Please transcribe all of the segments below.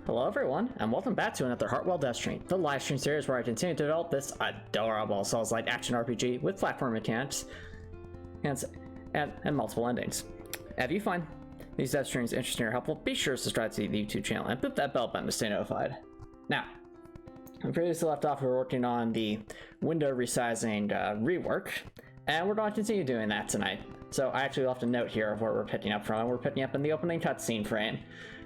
Hello everyone, and welcome back to another Heartwell Demo stream, the live stream series where I continue to develop this adorable Souls-like action RPG with platform mechanics and multiple endings. If you find these dev streams interesting or helpful, be sure to subscribe to the YouTube channel and put that bell button to stay notified. Now, when previously left off, we were working on the window resizing rework, and we're going to continue doing that tonight. So I actually left a note here of where we're picking up from, and we're picking up in the opening cutscene frame.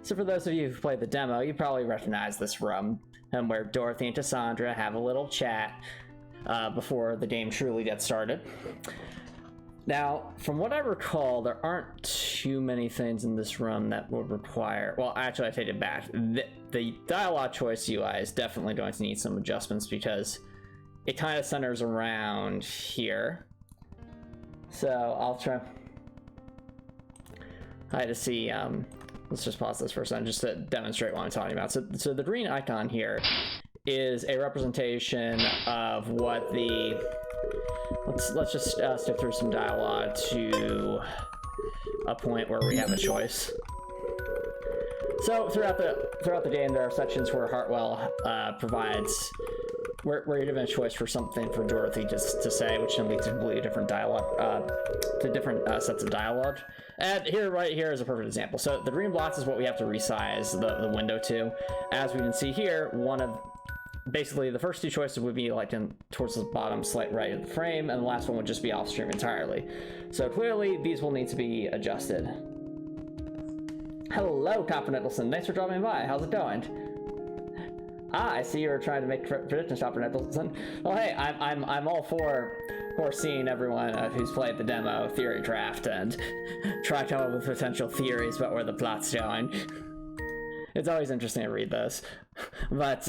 So for those of you who've played the demo, you probably recognize this room, where Dorothy and Cassandra have a little chat before the game truly gets started. Now, from what I recall, there aren't too many things in this room that would require... Well, actually, I take it back. The dialogue choice UI is definitely going to need some adjustments because it kind of centers around here. So I'll try to see... let's just pause this for a second just to demonstrate what I'm talking about. So the green icon here is a representation of what the... Let's just skip through some dialogue to a point where we have a choice. So throughout the game, there are sections where Heartwell provides where you're given a choice for something for Dorothy just to say, which can lead to completely different dialogue, to different sets of dialogue. And here, right here, is a perfect example. So the green blocks is what we have to resize the window to. As we can see here, basically the first two choices would be like towards the bottom slight right of the frame, and the last one would just be off stream entirely. So clearly these will need to be adjusted. Hello, Copper Nicholson. Thanks for dropping by. How's it going? Ah, I see you were trying to make predictions, Copper Nicholson. Well, hey, I'm all for seeing everyone who's played the demo theory draft and try to come up with potential theories about where the plot's going. It's always interesting to read those. But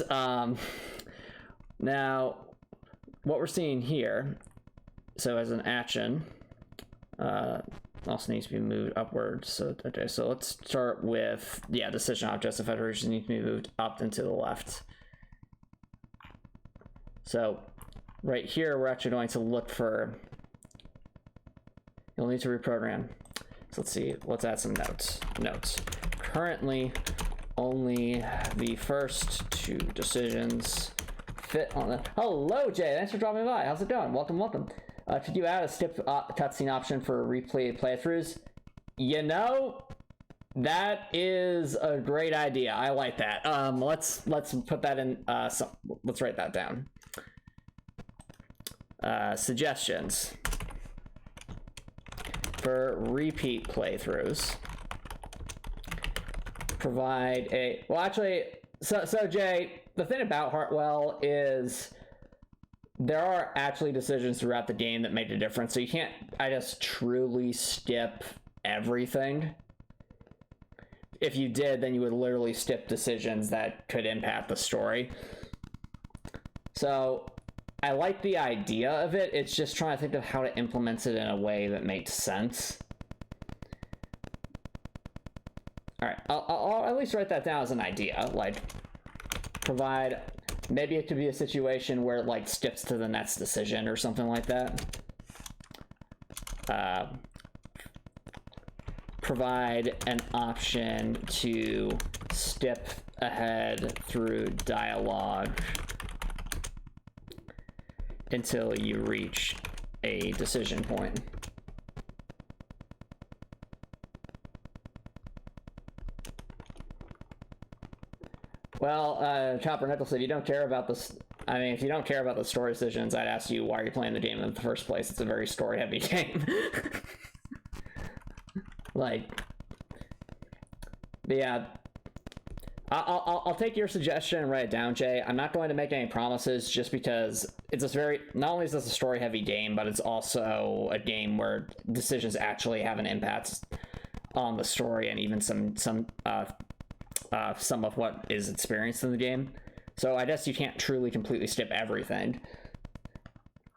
now what we're seeing here, so as an action, also needs to be moved upwards. So okay, so let's start with decision objects of federation need to be moved up and to the left. So right here we're actually going to look for, you'll need to reprogram. So let's see, let's add some notes. Currently only the first two decisions fit on the... Hello, Jay. Thanks for dropping by. How's it going? Welcome. Could you add a skip cutscene option for replay playthroughs? You know, that is a great idea. I like that. Let's put that in. Let's write that down. Suggestions for repeat playthroughs. Provide a... Well, actually, so Jay, the thing about Heartwell is there are actually decisions throughout the game that make a difference. So you can't, I guess, truly skip everything. If you did, then you would literally skip decisions that could impact the story. So I like the idea of it. It's just trying to think of how to implement it in a way that makes sense. All right, I'll at least write that down as an idea. Like, provide, maybe it could be a situation where it like skips to the next decision or something like that. Provide an option to skip ahead through dialogue until you reach a decision point. Well, Chopper Nicholson, if you don't care about this, I mean, if you don't care about the story decisions, I'd ask you why are you playing the game in the first place. It's a very story-heavy game. Like, yeah, I'll take your suggestion and write it down, Jay. I'm not going to make any promises just because it's a very, not only is this a story-heavy game, but it's also a game where decisions actually have an impact on the story and even some of what is experienced in the game. So I guess you can't truly completely skip everything.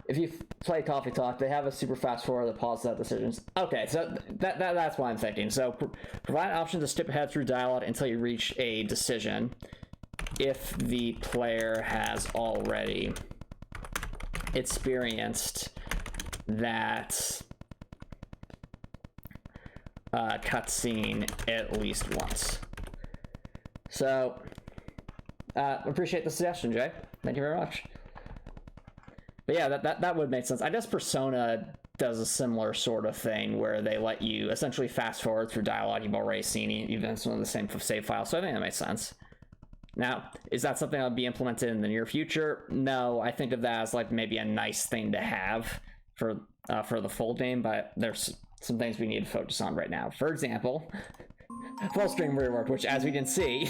If you play Coffee Talk, they have a super fast forward that pauses out decisions. Okay, so that's what I'm thinking. So provide an option to skip ahead through dialogue until you reach a decision if the player has already experienced that cutscene at least once. So Appreciate the suggestion, Jay. Thank you very much. But yeah, that would make sense. I guess Persona does a similar sort of thing where they let you essentially fast forward through dialogue you've already seen, even if it's one of the same save files. So I think that makes sense. Now, is that something that would be implemented in the near future? No, I think of that as like maybe a nice thing to have for the full game, but there's some things we need to focus on right now. For example, full screen rework, which as we can see,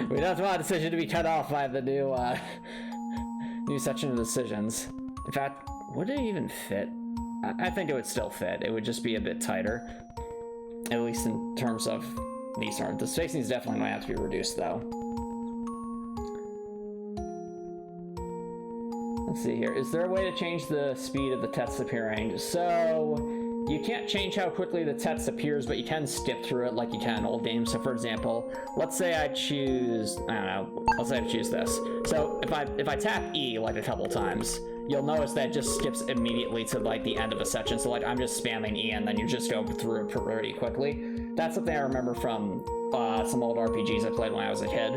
we don't want a decision to be cut off by the new section of decisions. In fact, would it even fit? I think it would still fit. It would just be a bit tighter, at least in terms of these terms. The spacing is definitely going to have to be reduced, though. Let's see here. Is there a way to change the speed of the text appearing? So you can't change how quickly the text appears, but you can skip through it like you can in old games. So for example, let's say I choose, I don't know, let's say I choose this. So if I tap E like a couple times, you'll notice that it just skips immediately to like the end of a section. So like I'm just spamming E and then you just go through it pretty quickly. That's something I remember from some old RPGs I played when I was a kid.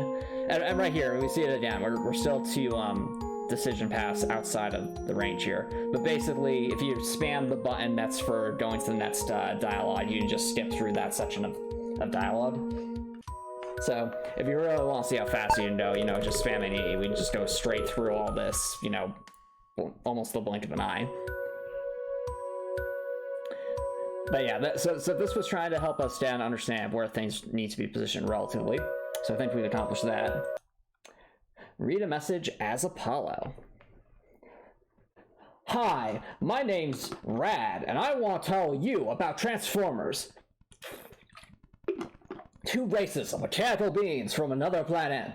And right here, we see it again. We're still two decision paths outside of the range here. But basically, if you spam the button that's for going to the next dialogue, you can just skip through that section of dialogue. So if you really want to see how fast you can go, just spamming E, we can just go straight through all this, almost the blink of an eye. But yeah, so this was trying to help us down understand where things need to be positioned relatively. So I think we've accomplished that. Read a message as Apollo. Hi, my name's Rad, and I want to tell you about Transformers. Two races of mechanical beings from another planet.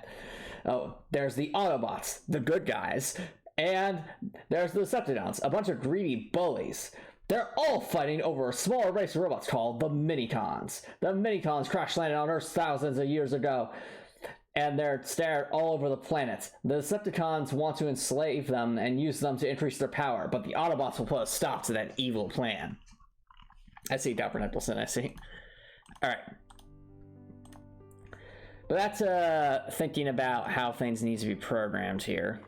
Oh, there's the Autobots, the good guys, and there's the Decepticons, a bunch of greedy bullies. They're all fighting over a smaller race of robots called the Minicons. The Minicons crash-landed on Earth thousands of years ago, and they're scattered all over the planet. The Decepticons want to enslave them and use them to increase their power, but the Autobots will put a stop to that evil plan. I see, Dr. Nicholson, I see. Alright. But that's thinking about how things need to be programmed here.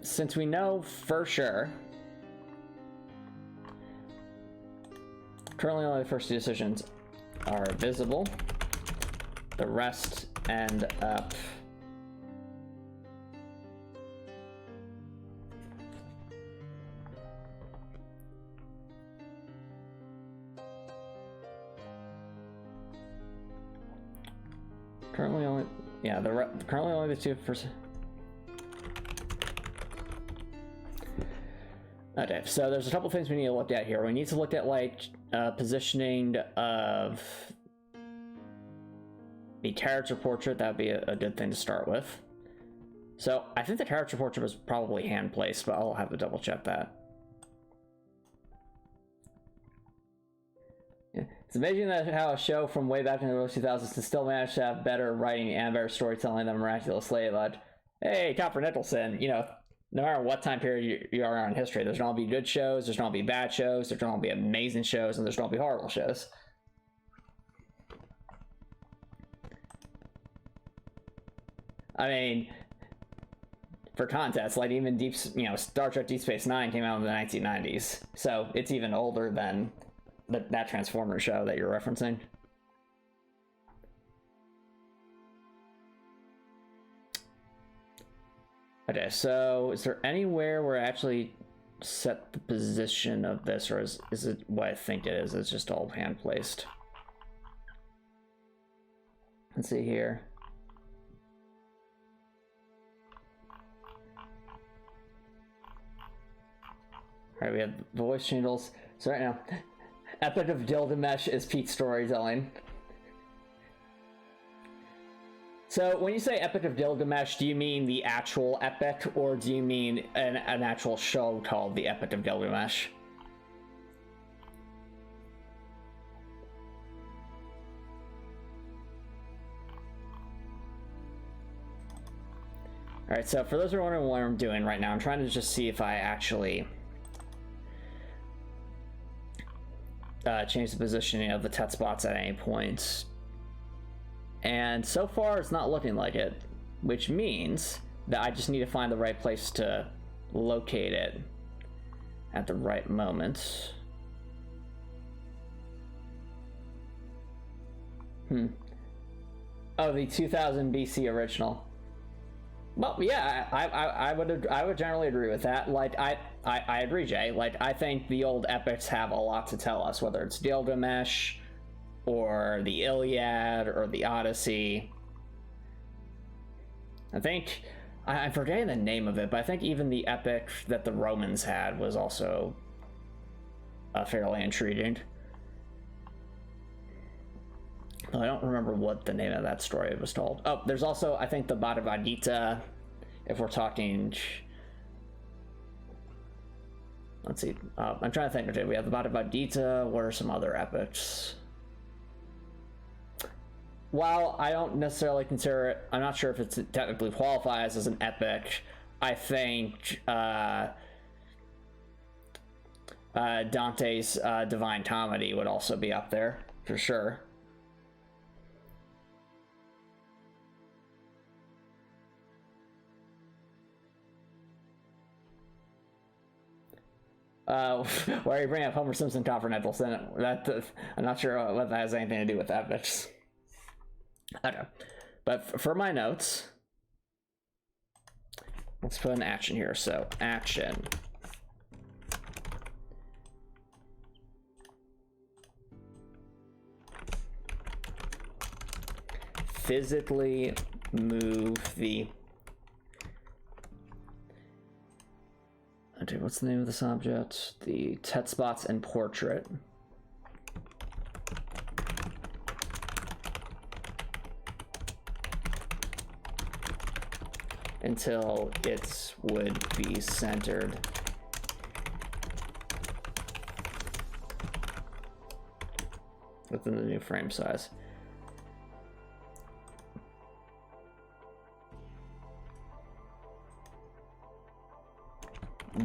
Since we know for sure, currently only the first two decisions are visible, the rest end up currently only, yeah, currently only the two first. Okay, so there's a couple things we need to look at here. We need to look at like positioning of the character portrait. That would be a good thing to start with. So I think the character portrait was probably hand placed, but I'll have to double check that. Yeah. It's amazing that how a show from way back in the early 2000s can still manage to have better writing and better storytelling than Miraculous Ladybug. Hey, Copper Nicholson, no matter what time period you are in history, there's going to be good shows, there's going to be bad shows, there's going to be amazing shows, and there's going to be horrible shows. I mean, for context, like even Star Trek Deep Space Nine came out in the 1990s, so it's even older than that Transformers show that you're referencing. Okay, so is there anywhere where I actually set the position of this, or is it what I think it is? It's just all hand placed. Let's see here. Alright, we have voice channels. So right now, Epic of Gilgamesh is Pete's storytelling. So when you say Epic of Gilgamesh, do you mean the actual epic, or do you mean an actual show called the Epic of Gilgamesh? Alright, so for those who are wondering what I'm doing right now, I'm trying to just see if I actually change the positioning of the text spots at any point. And so far, it's not looking like it, which means that I just need to find the right place to locate it at the right moment. Oh, the 2000 BC original. Well, yeah, I would generally agree with that. Like, I agree, Jay. Like, I think the old epics have a lot to tell us, whether it's Gilgamesh or the Iliad or the Odyssey. I think I'm forgetting the name of it, but I think even the epic that the Romans had was also fairly intriguing. I don't remember what the name of that story was told. Oh, there's also, I think, the Bhagavad Gita, if we're talking... Let's see. I'm trying to think. Okay, we have the Bhagavad Gita. What are some other epics? While I don't necessarily consider it... I'm not sure if it technically qualifies as an epic. I think Dante's Divine Comedy would also be up there, for sure. Why are you bringing up Homer Simpson Continental Senate? I'm not sure what that has anything to do with epics. Okay, but for my notes, let's put an action here. So action. Physically move the... Okay, what's the name of this object? The text spots and portrait. Until it would be centered. Within the new frame size.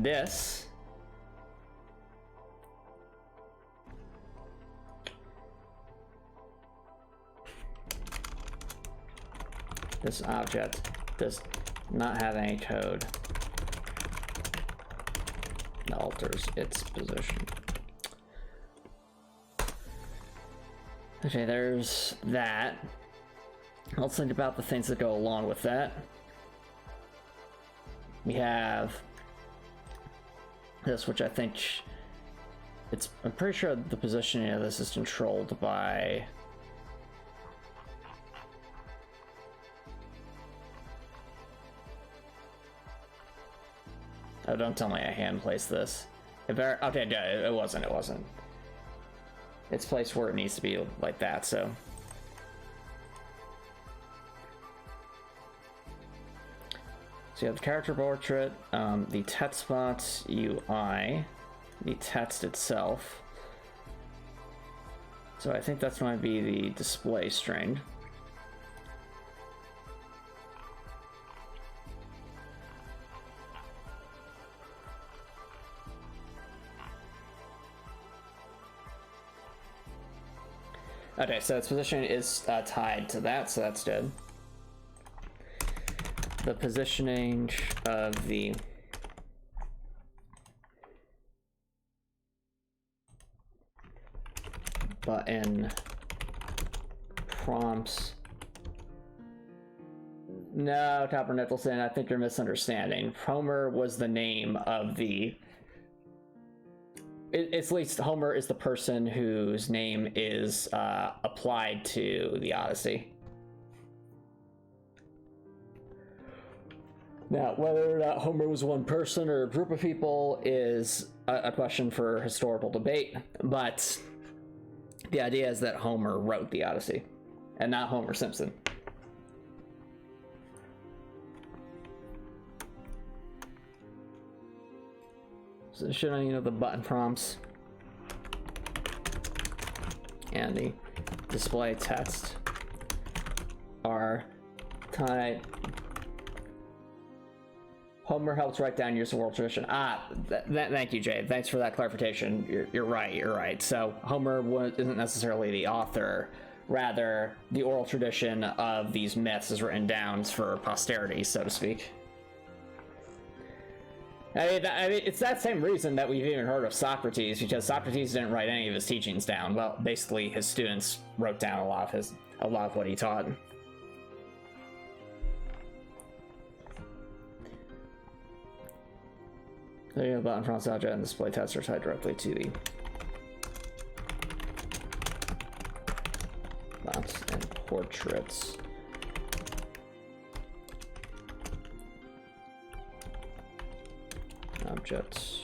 This object does not have any code that alters its position. Okay, there's that. Let's think about the things that go along with that. We have this, which I think I'm pretty sure the positioning of this is controlled by oh, don't tell me I hand placed this. Okay, yeah, it wasn't. It's placed where it needs to be, like that, so. So you have the character portrait, the text spots UI, the text itself. So I think that's going to be the display string. Okay, so its position is tied to that, so that's good. The positioning of the button prompts. No, Copper Nicholson, I think you're misunderstanding. Homer was the name of the... It's at least Homer is the person whose name is applied to the Odyssey. Now, whether or not Homer was one person or a group of people is a question for historical debate, but the idea is that Homer wrote the Odyssey, and not Homer Simpson. So showing, you know, the button prompts and the display text are tied Homer helps write down years of oral tradition. Thank you, Jay. Thanks for that clarification. You're right. So Homer isn't necessarily the author. Rather, the oral tradition of these myths is written down for posterity, so to speak. I mean, it's that same reason that we've even heard of Socrates, because Socrates didn't write any of his teachings down. Well, basically, his students wrote down a lot of what he taught. There you go, button from Nostalgia and display tests are tied directly to the maps and portraits. Objects.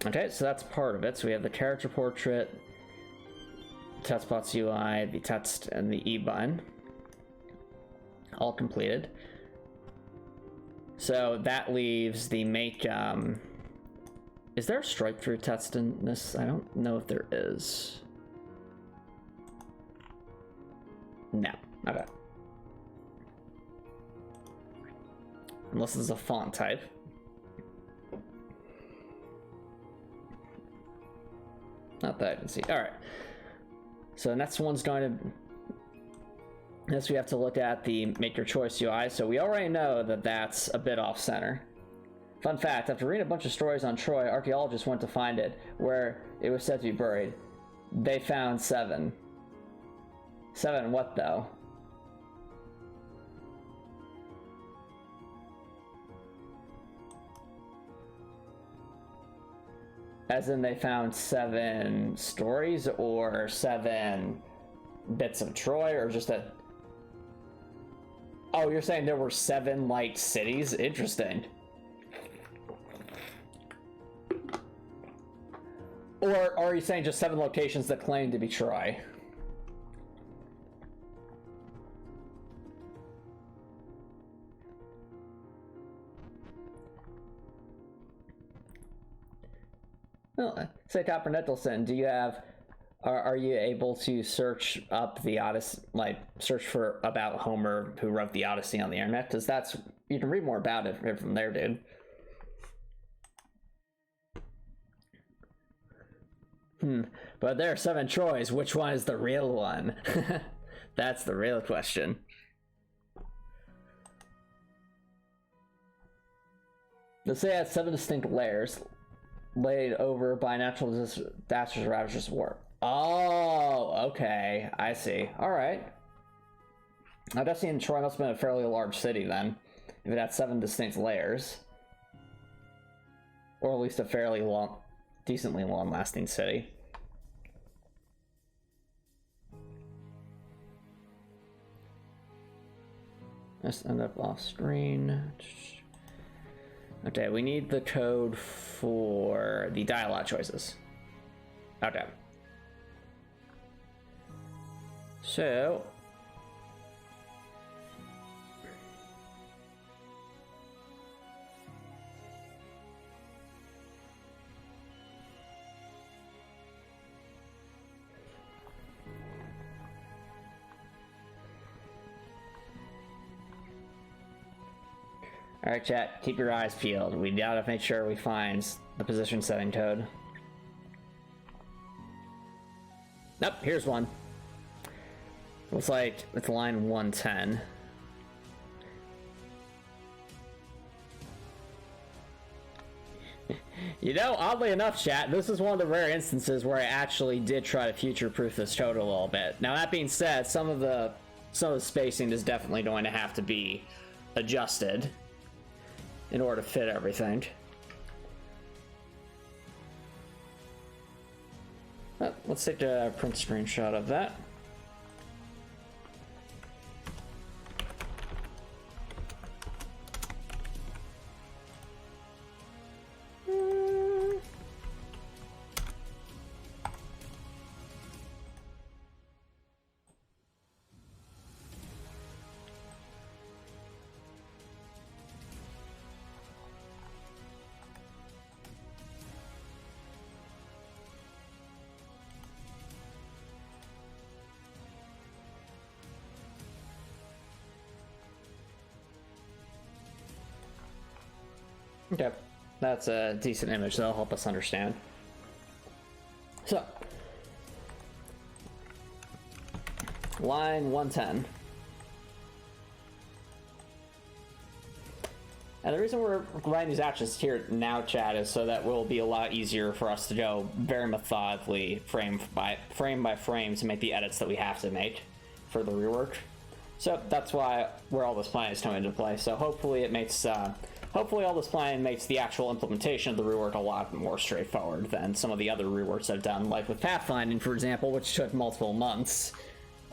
Okay, so that's part of it. So we have the character portrait, TextBots UI, the text, and the E button. All completed. So that leaves the make, is there a stripe through text in this? I don't know if there is. No, okay. Unless it's a font type. Not that I can see. All right. So the next one's going to... Next we have to look at the Make Your Choice UI. So we already know that that's a bit off center. Fun fact, after reading a bunch of stories on Troy, archaeologists went to find it, where it was said to be buried. They found 7. 7 what though? As in they found 7 stories, or 7 bits of Troy, or just a... Oh, you're saying there were 7, like, cities? Interesting. Or are you saying just 7 locations that claim to be Troy? Well, say Copper Nettleson, do you have... Are you able to search up the Odyssey, like search for about Homer who wrote the Odyssey on the internet? Because that's, you can read more about it from there, dude. But there are 7 Troys. Which one is the real one? That's the real question. Let's say it has 7 distinct layers laid over by natural disasters, ravagers, war. Oh, okay. I see. Alright. I guess in Troy must have been a fairly large city then, if it had 7 distinct layers. Or at least a fairly long, decently long-lasting city. Let's end up off screen. Okay, we need the code for the dialogue choices. Okay. So... Alright, chat, keep your eyes peeled. We gotta make sure we find the position setting code. Nope, here's one. Looks like it's line 110. You know, oddly enough, chat, this is one of the rare instances where I actually did try to future-proof this code a little bit. Now, that being said, some of the spacing is definitely going to have to be adjusted in order to fit everything. Let's take a print screenshot of that. Okay, that's a decent image. That'll help us understand. So, line 110. And the reason we're writing these actions here now, chat, is so that it will be a lot easier for us to go very methodically, frame by frame, to make the edits that we have to make for the rework. So that's why where all this planning is coming into play. So hopefully it makes, hopefully all this planning makes the actual implementation of the rework a lot more straightforward than some of the other reworks I've done, like with pathfinding, for example, which took multiple months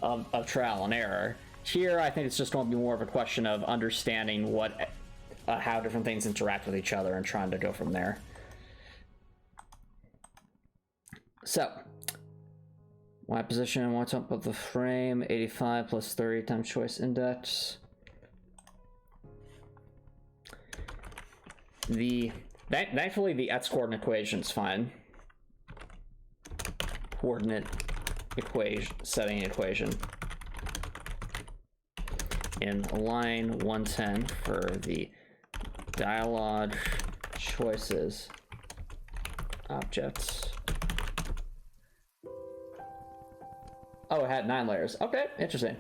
of trial and error. Here, I think it's just going to be more of a question of understanding what, how different things interact with each other and trying to go from there. So, Y position, what's up with the frame, 85 plus 30 times choice index. Thankfully the x-coordinate equation is fine. Coordinate equation, setting equation. In line 110 for the dialog choices objects. Oh, it had 9 layers. Okay, interesting.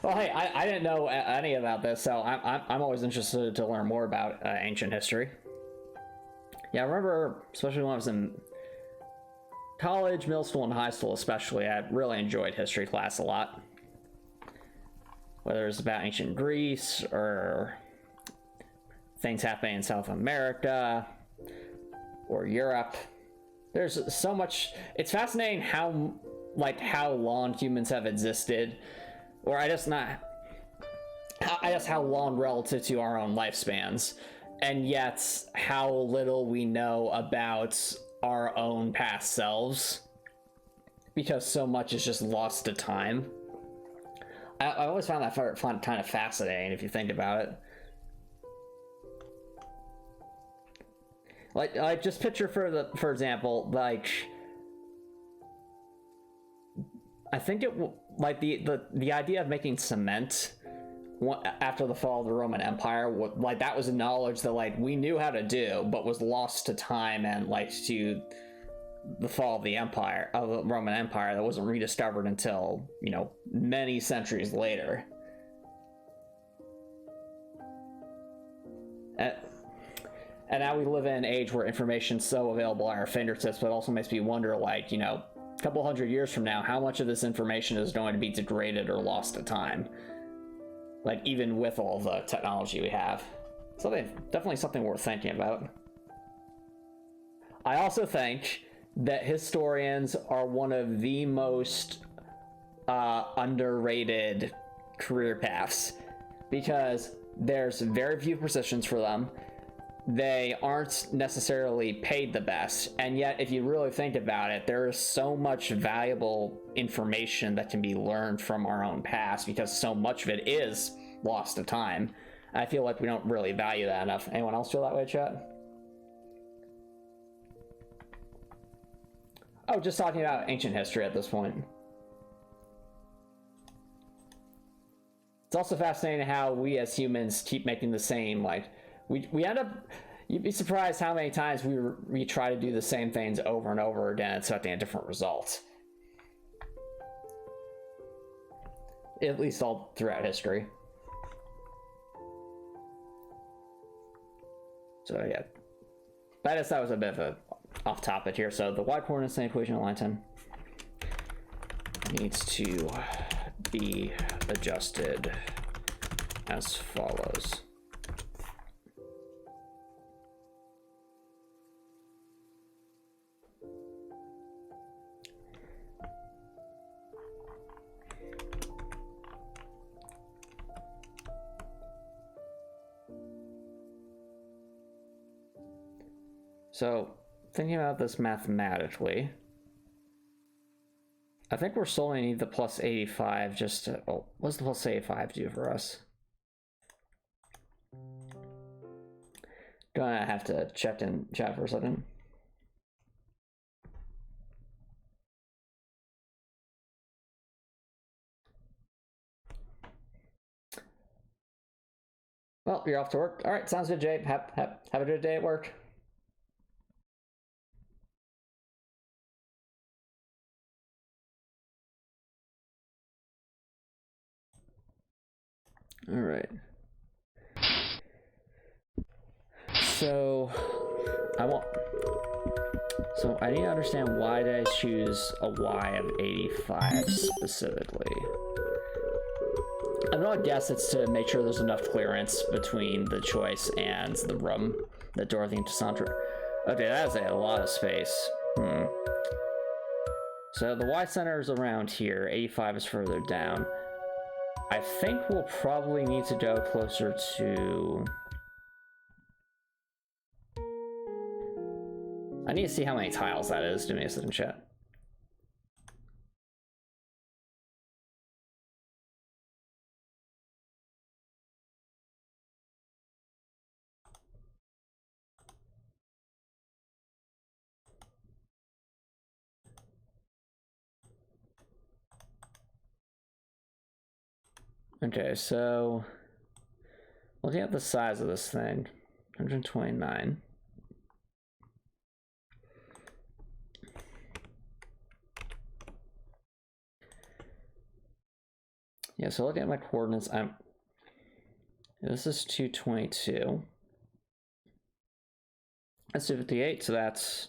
Well, hey, I didn't know any about this, so I'm always interested to learn more about ancient history. Yeah, I remember, especially when I was in college, middle school, and high school especially, I really enjoyed history class a lot. Whether it's about ancient Greece or things happening in South America or Europe. There's so much. It's fascinating how long humans have existed, or I guess how long relative to our own lifespans, and yet how little we know about our own past selves, because so much is just lost to time. I always found that kind of fascinating if you think about it. Like just picture for example, like I think it like the idea of making cement after the fall of the Roman Empire, like that was a knowledge that like we knew how to do, but was lost to time and like to the fall of the Roman Empire, that wasn't rediscovered until, you know, many centuries later. And now we live in an age where information's so available at our fingertips, but it also makes me wonder, like, you know, a couple hundred years from now, how much of this information is going to be degraded or lost to time? Like, even with all the technology we have. Definitely something worth thinking about. I also think that historians are one of the most underrated career paths, because there's very few positions for them. They aren't necessarily paid the best, and yet if you really think about it, there is so much valuable information that can be learned from our own past, because so much of it is lost to time. I feel like we don't really value that enough. Anyone else feel that way, chat? Oh, just talking about ancient history at this point. It's also fascinating how we as humans keep making the same, like, we end up, you'd be surprised how many times we try to do the same things over and over again, expecting a different result. At least all throughout history. So yeah, I guess that was a bit of a off topic here. So the y coordinate equation in line 10 needs to be adjusted as follows. So, thinking about this mathematically, I think we're solely need the plus 85 just to, oh, what's the plus 85 do for us? Gonna have to check in chat for a second. Well, you're off to work. All right, sounds good, Jay. Have a good day at work. All right. So I need to understand, why did I choose a Y of 85 specifically? I'm gonna guess it's to make sure there's enough clearance between the choice and the room that Dorothy and Cassandra. Okay, that is a lot of space. So the Y center is around here, 85 is further down. I think we'll probably need to go closer to... I need to see how many tiles that is. Give me a second, chat. Okay, so looking at the size of this thing, 129. Yeah, so looking at my coordinates, this is 222. That's 258, so that's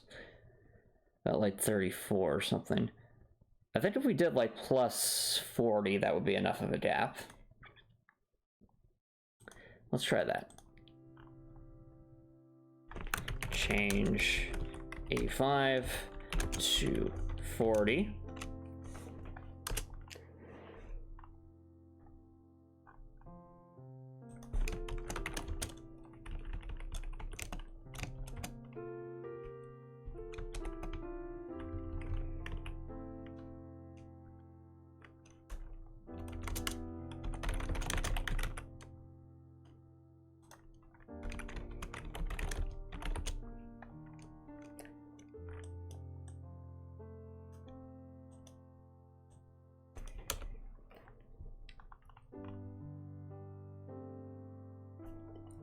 about like 34 or something. I think if we did like plus 40, that would be enough of a gap. Let's try that. Change 85 to 40.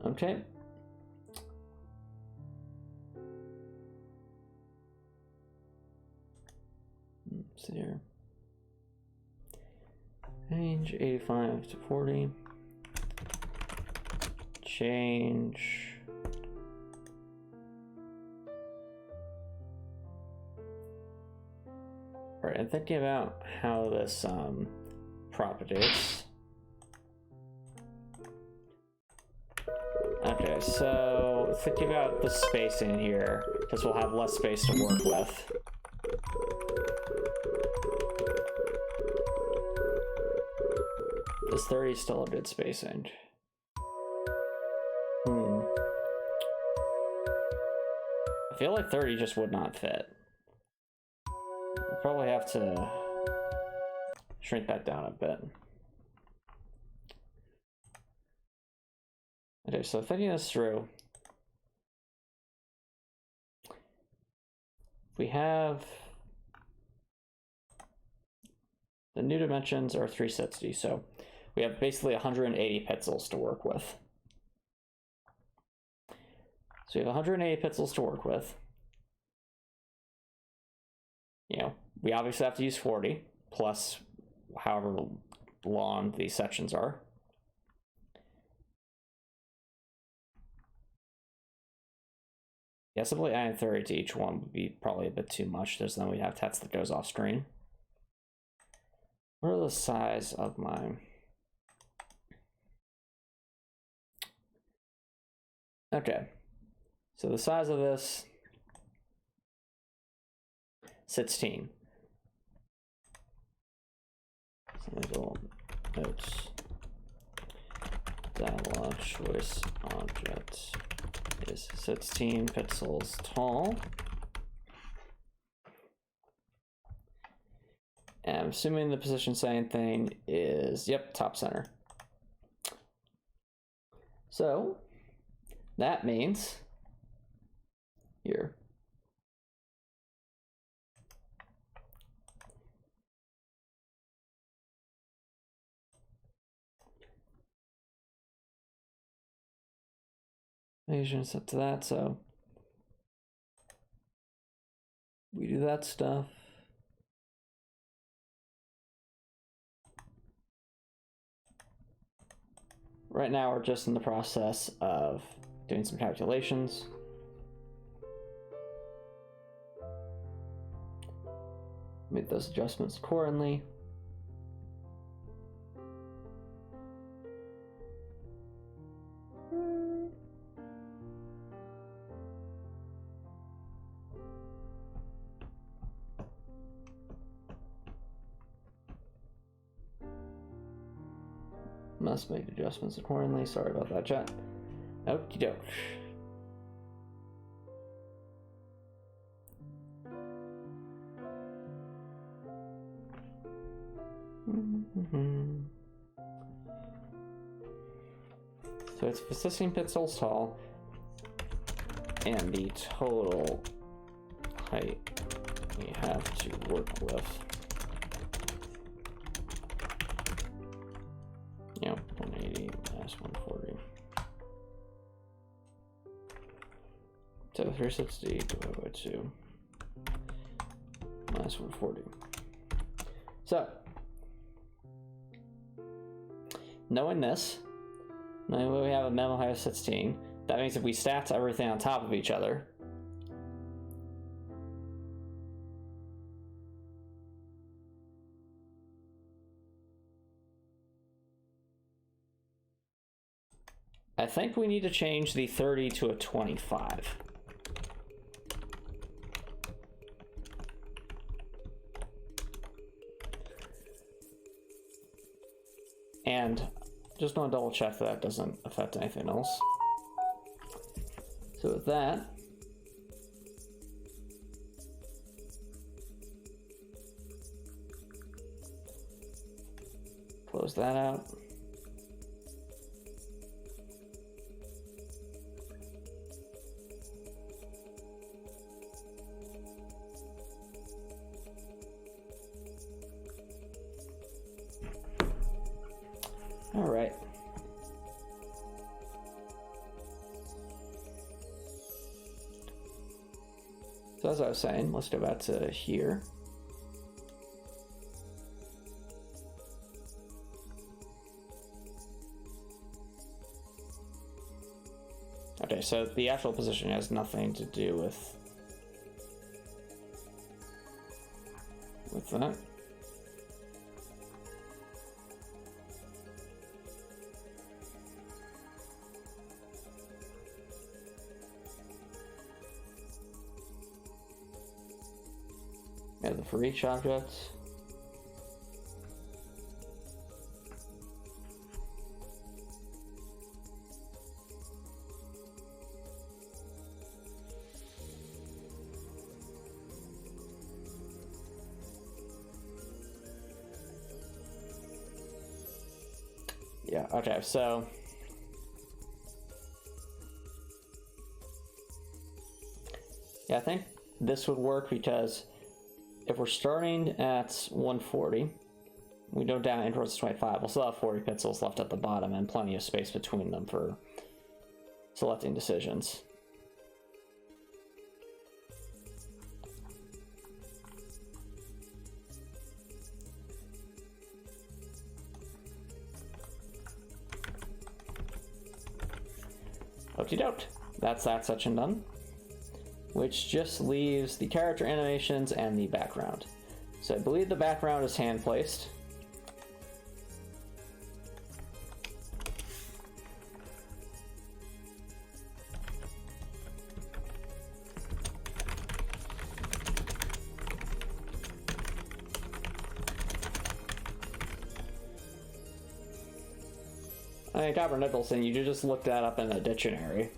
Okay. Let's see here. Change 85 to 40. Change. All right, I'm thinking about how this propagates. Okay, so thinking about the spacing here, because we'll have less space to work with. Is 30 still a good spacing? I feel like 30 just would not fit. We'll probably have to shrink that down a bit. Okay, so thinking this through, we have the new dimensions are 360, so we have basically 180 pixels to work with. So we have 180 pixels to work with. You know, we obviously have to use 40 plus however long these sections are. Yeah, simply adding 30 to each one would be probably a bit too much. There's then we have text that goes off screen. What are the size of my... Okay, so the size of this, 16. So little notes. Dialog choice object is 16 pixels tall. And I'm assuming the position setting thing is, yep, top center. So that means here. Asian set to that, so we do that stuff. Right now we're just in the process of doing some calculations. Make those adjustments accordingly. Must make adjustments accordingly. Sorry about that, chat. Okie doke. So it's 16 pixels tall, and the total height we have to work with. Yeah, 180 minus 140. So 360 divided by 2 minus 140. So, knowing this, knowing we have a minimum height of 16, that means if we stacked everything on top of each other, I think we need to change the 30 to a 25. And just want to double check that doesn't affect anything else. So with that, close that out. All right. So as I was saying, let's go back to here. Okay, so the actual position has nothing to do with that. Yeah, for each object. Yeah, okay, so yeah, I think this would work because if we're starting at 140, we go down in towards 25, we'll still have 40 pixels left at the bottom and plenty of space between them for selecting decisions. Okie doke, that's that section done, which just leaves the character animations and the background. So I believe the background is hand placed. I mean, Copper Nicholson, you just look that up in a dictionary,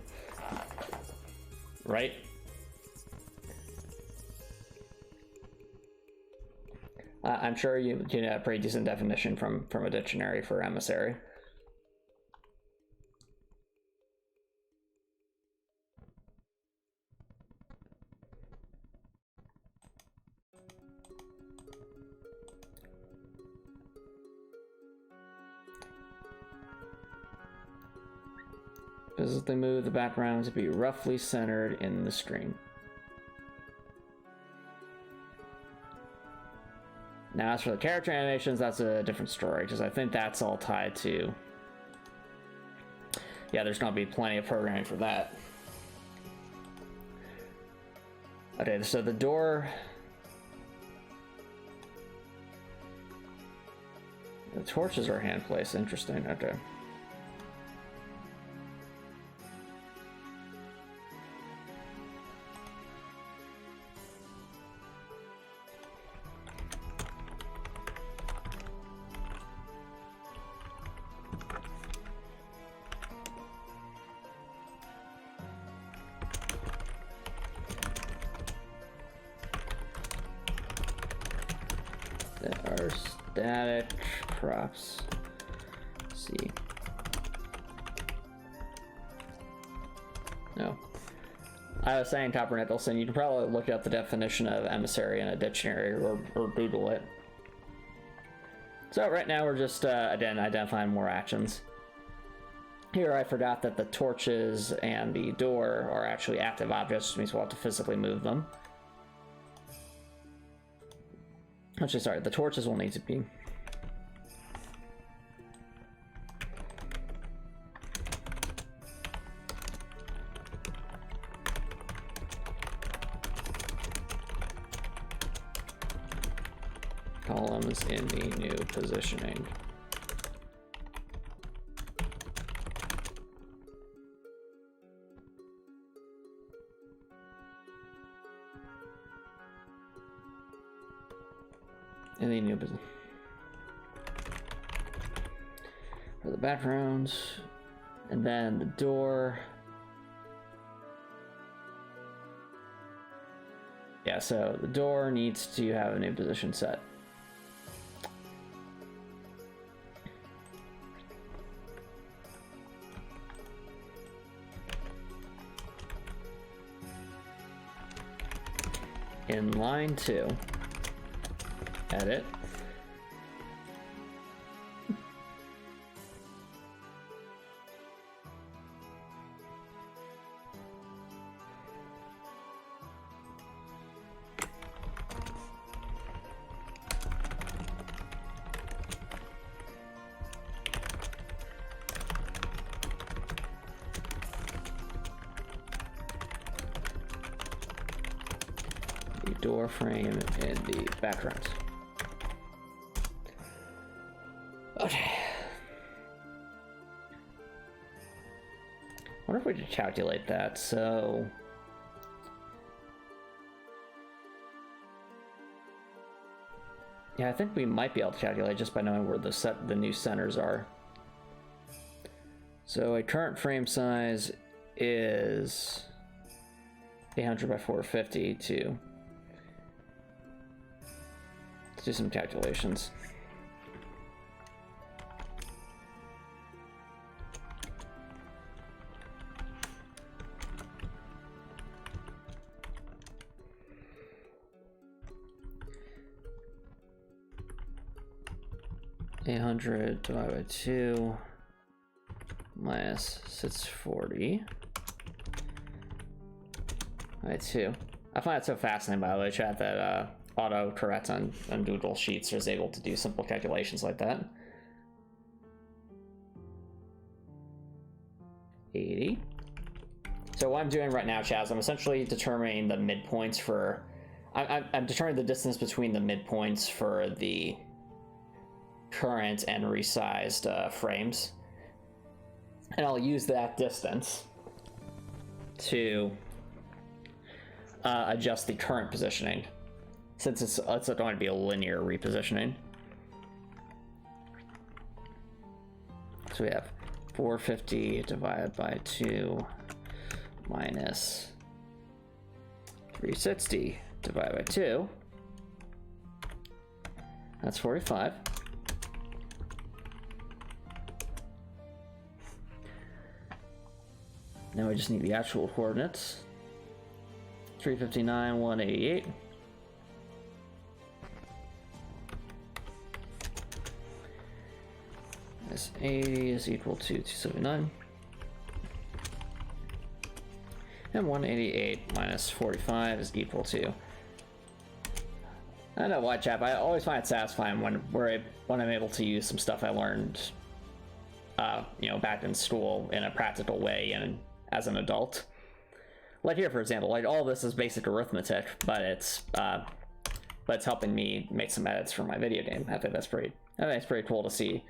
right? I'm sure you get a pretty decent definition from a dictionary for emissary. Physically move the background to be roughly centered in the screen. Now, as for the character animations, that's a different story, because I think that's all tied to... Yeah, there's going to be plenty of programming for that. Okay, so the door... The torches are hand placed. Interesting. Okay. There are static props. Let's see. No. I was saying, Copper Nicholson, you can probably look up the definition of emissary in a dictionary or Google it. So right now we're just, again, identifying more actions. Here I forgot that the torches and the door are actually active objects, which means we'll have to physically move them. Actually, sorry, the torches will need to be. Columns in the new positioning. In the new position. For the backgrounds, and then the door. Yeah, so the door needs to have a new position set. In line 2, edit. The door frame in the background. Okay. I wonder if we could calculate that. So yeah, I think we might be able to calculate just by knowing where the new centers are. So a current frame size is 800 by 450 to let's do some calculations. $800 divided by 2 minus 640 by 2. I find it so fascinating, by the way, chat, that autocorrect on Google Sheets is able to do simple calculations like that. 80. So what I'm doing right now, Chaz, I'm essentially determining the midpoints for... I'm determining the distance between the midpoints for the current and resized frames, and I'll use that distance to adjust the current positioning, since it's going to be a linear repositioning. So we have 450 divided by 2 minus 360 divided by 2. That's 45. Now we just need the actual coordinates. 359, 188. This 80 is equal to 279. And 188 minus 45 is equal to... I don't know why, chap. I always find it satisfying when I'm able to use some stuff I learned, you know, back in school in a practical way and as an adult. Like here, for example, like all this is basic arithmetic, but it's helping me make some edits for my video game. I think that's pretty cool to see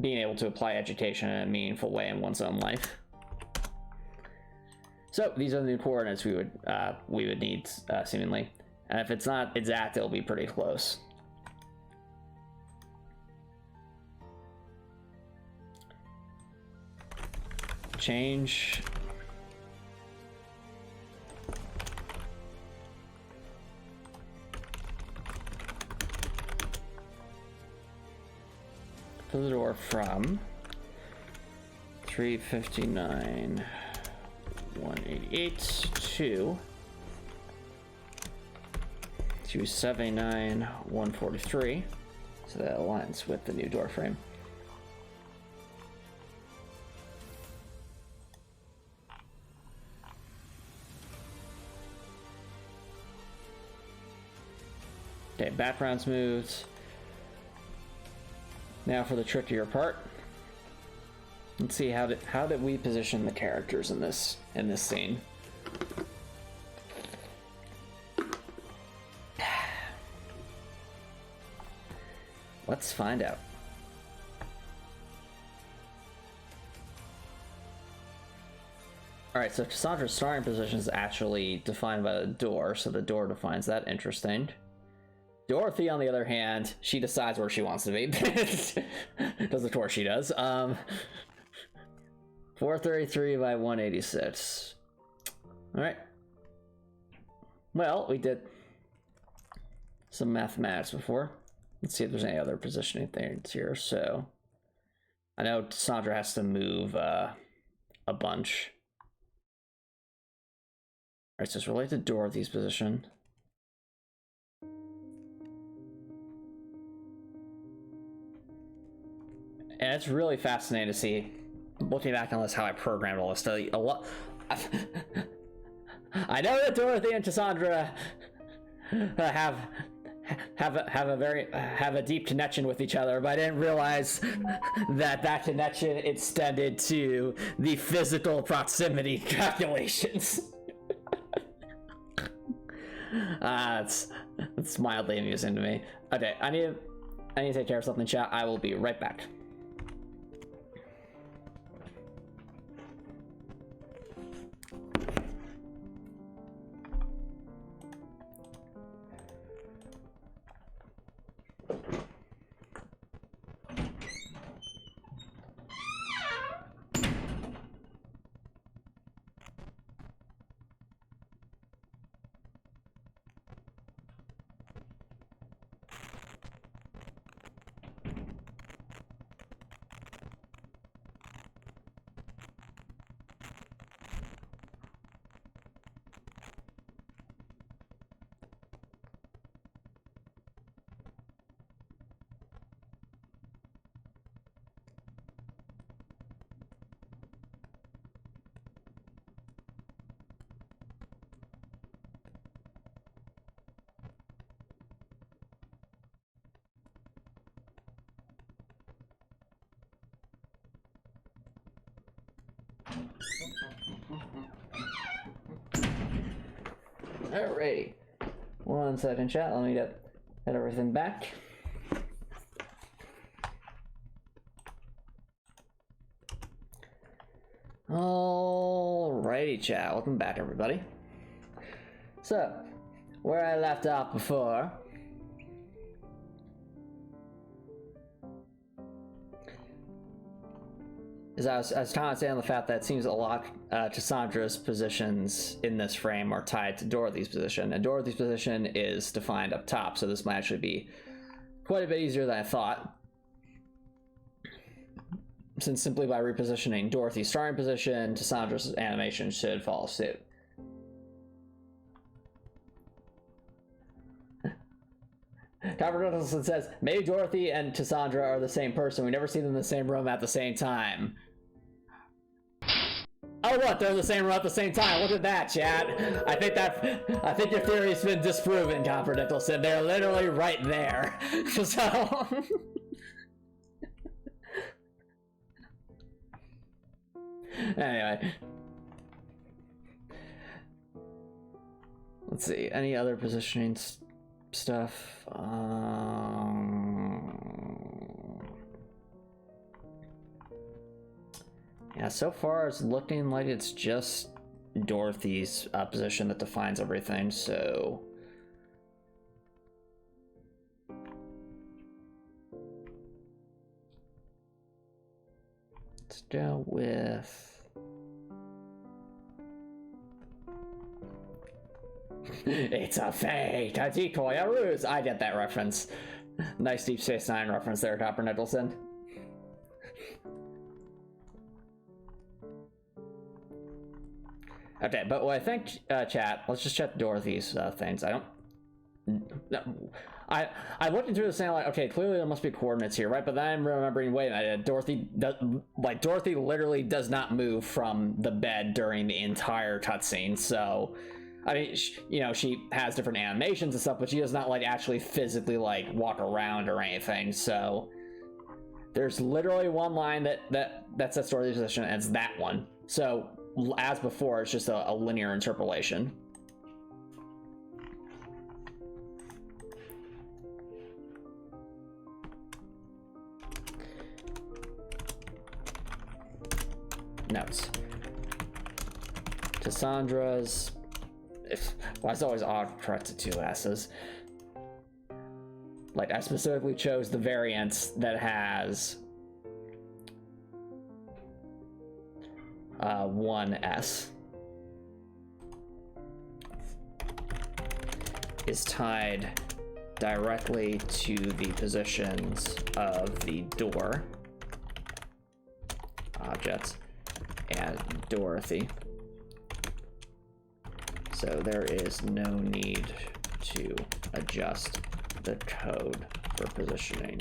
being able to apply education in a meaningful way in one's own life. So these are the new coordinates we would need, seemingly. And if it's not exact, it'll be pretty close. Change. To the door from 359 188 to 279 143, so that aligns with the new door frame. Okay, background's moved. Now for the trickier part. Let's see how did we position the characters in this scene. Let's find out. Alright, so Cassandra's starting position is actually defined by the door, so the door defines that. Interesting. Dorothy, on the other hand, she decides where she wants to be. Because of course she does. 433 by 186. Alright. Well, we did some mathematics before. Let's see if there's any other positioning things here. So, I know Cassandra has to move a bunch. Alright, so it's related to Dorothy's position. And it's really fascinating to see, looking back on this, how I programmed all this stuff. A lot. I know that Dorothy and Cassandra have a deep connection with each other, but I didn't realize that connection extended to the physical proximity calculations. It's mildly amusing to me. Okay, I need to take care of something, chat. I will be right back. Alrighty. 1 second, chat. Let me get everything back. Alrighty, chat. Welcome back, everybody. So, where I left off before, is I was trying to say on the fact that it seems a lot Cassandra's positions in this frame are tied to Dorothy's position, and Dorothy's position is defined up top, so this might actually be quite a bit easier than I thought, since simply by repositioning Dorothy's starting position, Cassandra's animation should follow suit. Copper Nicholson says, maybe Dorothy and Cassandra are the same person. We never see them in the same room at the same time. Oh look, they're in the same row at the same time. Look at that, chat. I think your theory's been disproven, Copper Nicholson. They're literally right there. So anyway. Let's see, any other positioning stuff? Yeah, so far it's looking like it's just Dorothy's position that defines everything, so... Let's go with... It's a fake, a decoy, a ruse. I get that reference. Nice Deep Space Nine reference there, Copper Nicholson. Okay, but what I think, chat, let's just check Dorothy's things. I looked through the saying like, okay, clearly there must be coordinates here, right? But then I'm remembering, wait a minute, Dorothy literally does not move from the bed during the entire cutscene, so... I mean, you know, she has different animations and stuff, but she does not, like, actually physically, like, walk around or anything, so... There's literally one line that sets Dorothy's position, and it's that one. So, as before, it's just a linear interpolation. Notes. Cassandra's... Well, it's always autocorrected 2 S's. Like, I specifically chose the variant that has 1 S. Is tied directly to the positions of the door, objects, and Dorothy. So there is no need to adjust the code for positioning.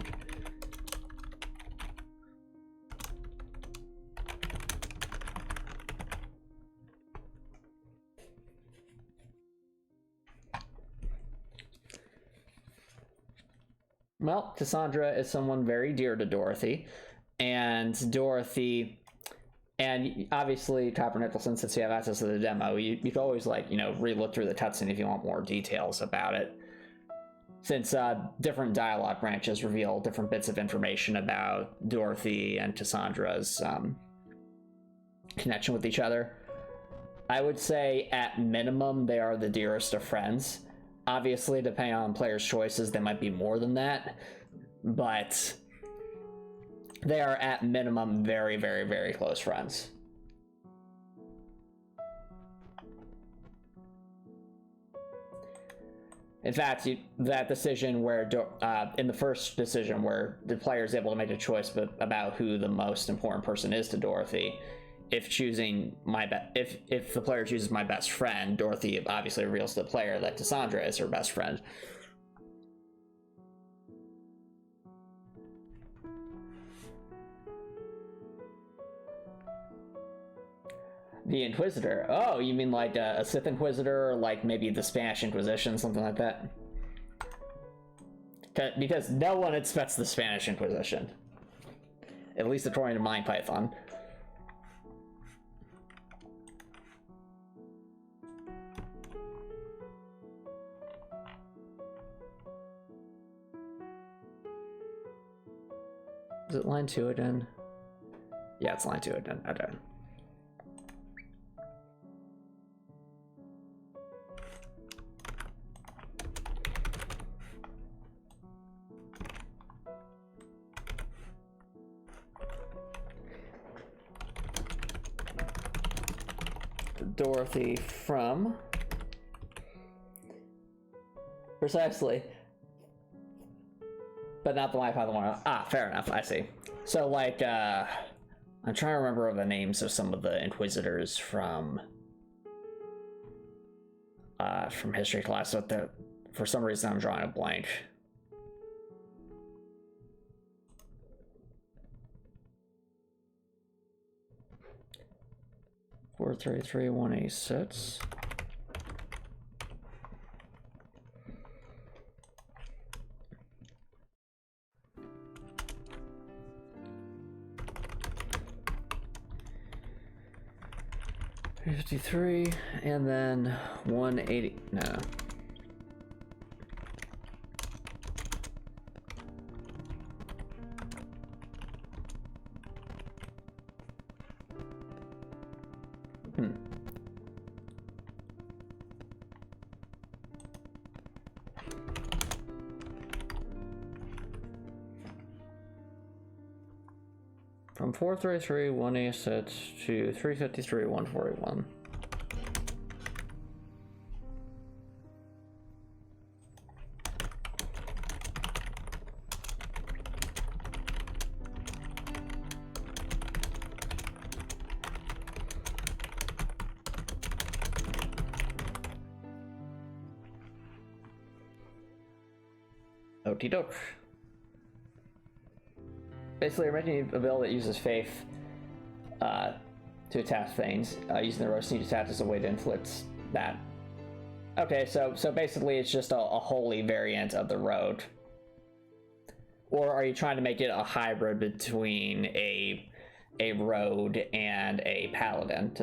Well, Cassandra is someone very dear to Dorothy, and Dorothy... And obviously, Copper Nicholson, since you have access to the demo, you could always, like, you know, re-look through the cutscene if you want more details about it. Since different dialogue branches reveal different bits of information about Dorothy and Cassandra's connection with each other. I would say, at minimum, they are the dearest of friends. Obviously, depending on players' choices, they might be more than that. But... they are at minimum very, very, very close friends. In fact, that decision where, in the first decision where the player is able to make a choice about who the most important person is to Dorothy, if the player chooses my best friend, Dorothy obviously reveals to the player that Cassandra is her best friend. The Inquisitor. Oh, you mean like a Sith Inquisitor, or like maybe the Spanish Inquisition, something like that? Because no one expects the Spanish Inquisition. At least according to MindPython. Is it line 2 again? Yeah, it's line 2 again. Okay. Dorothy from... Precisely. But not the MindPython one. Ah, fair enough, I see. So, like, I'm trying to remember the names of some of the Inquisitors from history class, so for some reason I'm drawing a blank. 433-186. $53 and then 180. No. From 433-186 to 353-141. Okie doke. Basically, we're making a build that uses Faith to attack things, using the roast need attack as a way to inflict that. Okay, so basically it's just a holy variant of the road. Or are you trying to make it a hybrid between a road and a paladin?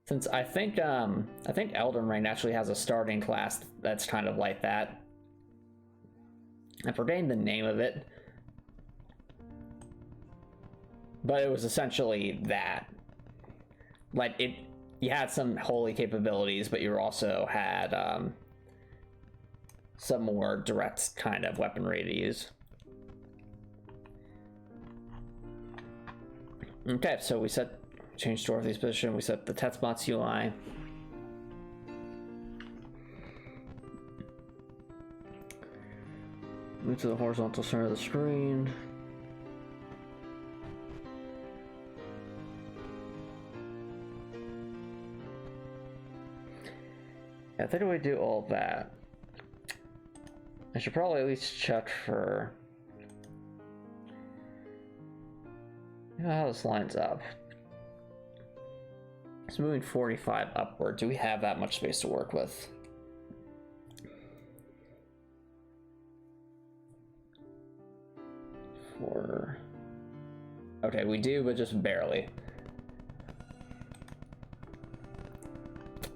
Since I think Elden Ring actually has a starting class that's kind of like that. I'm forgetting the name of it, but it was essentially that. Like you had some holy capabilities, but you also had some more direct kind of weaponry to use. Okay, so we set. Change Dorothy's position. We set the Tetsbots UI. Move to the horizontal center of the screen. I think we do all that. I should probably at least check for how this lines up. It's moving 45 upward. Do we have that much space to work with? Okay, we do, but just barely.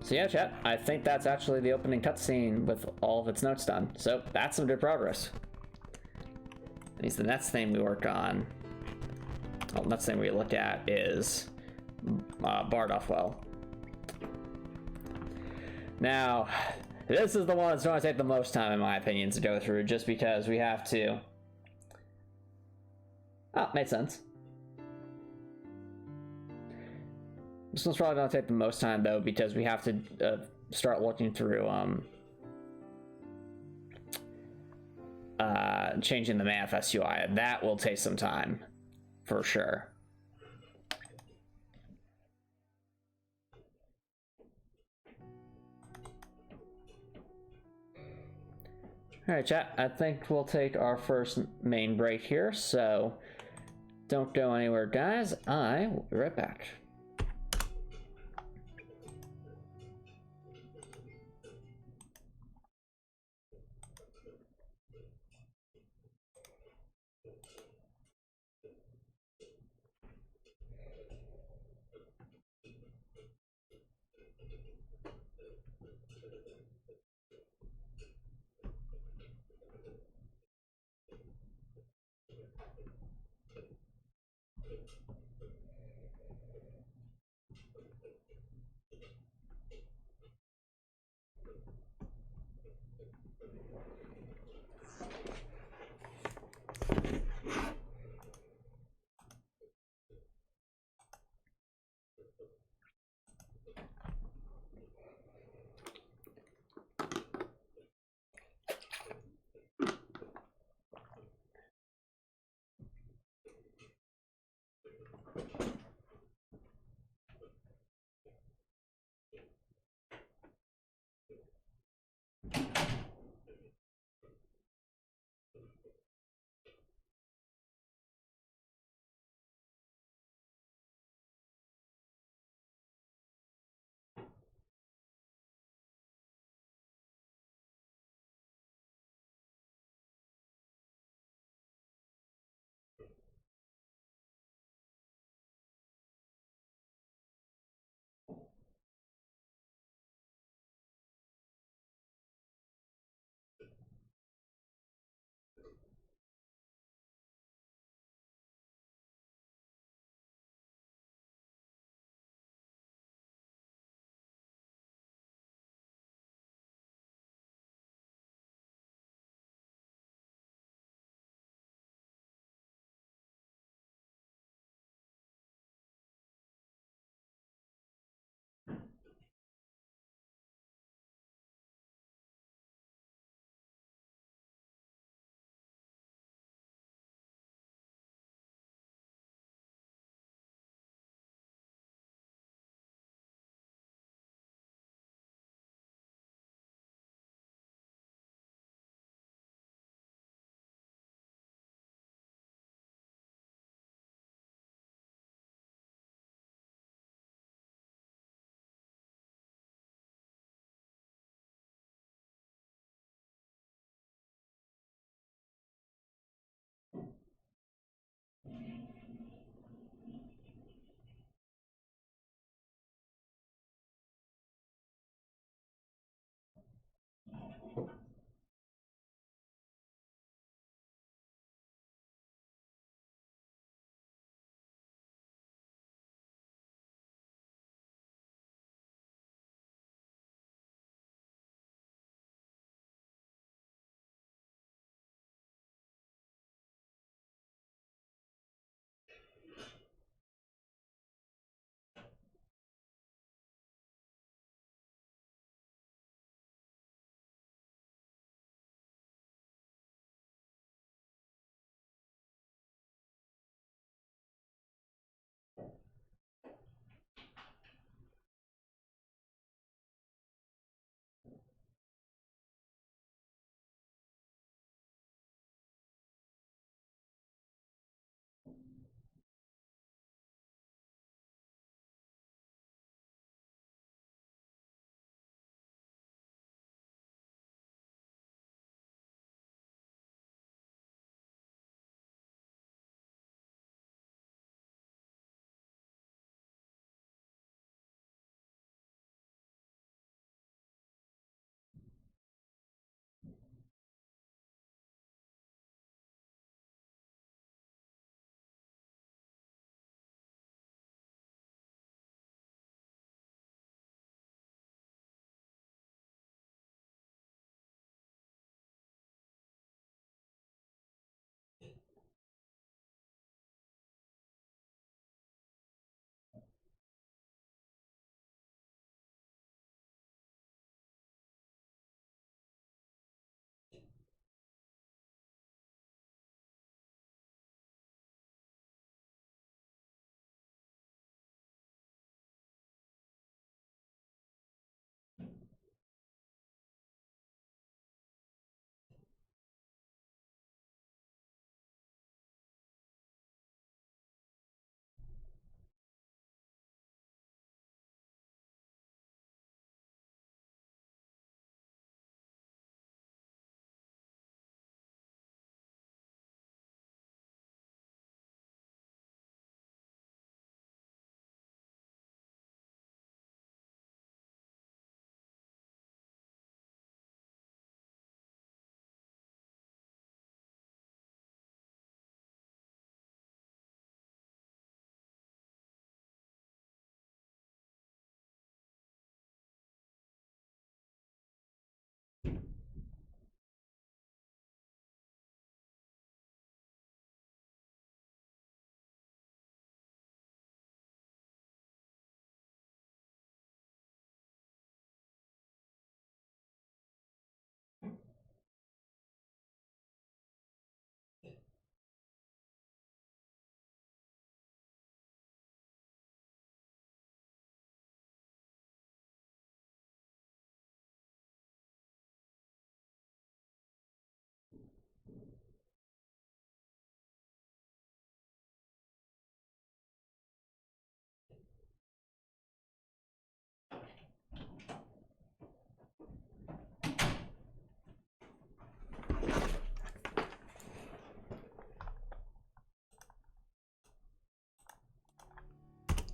So yeah, chat, I think that's actually the opening cutscene with all of its notes done. So that's some good progress. That means the next thing we work on, well, next thing we look at is Bardolphwell. Now, this is the one that's going to take the most time, in my opinion, to go through, just because we have to. Oh, made sense. This one's probably going to take the most time, though, because we have to start looking through changing the manifest UI. That will take some time, for sure. Alright, chat, I think we'll take our first main break here, so don't go anywhere, guys. I will be right back.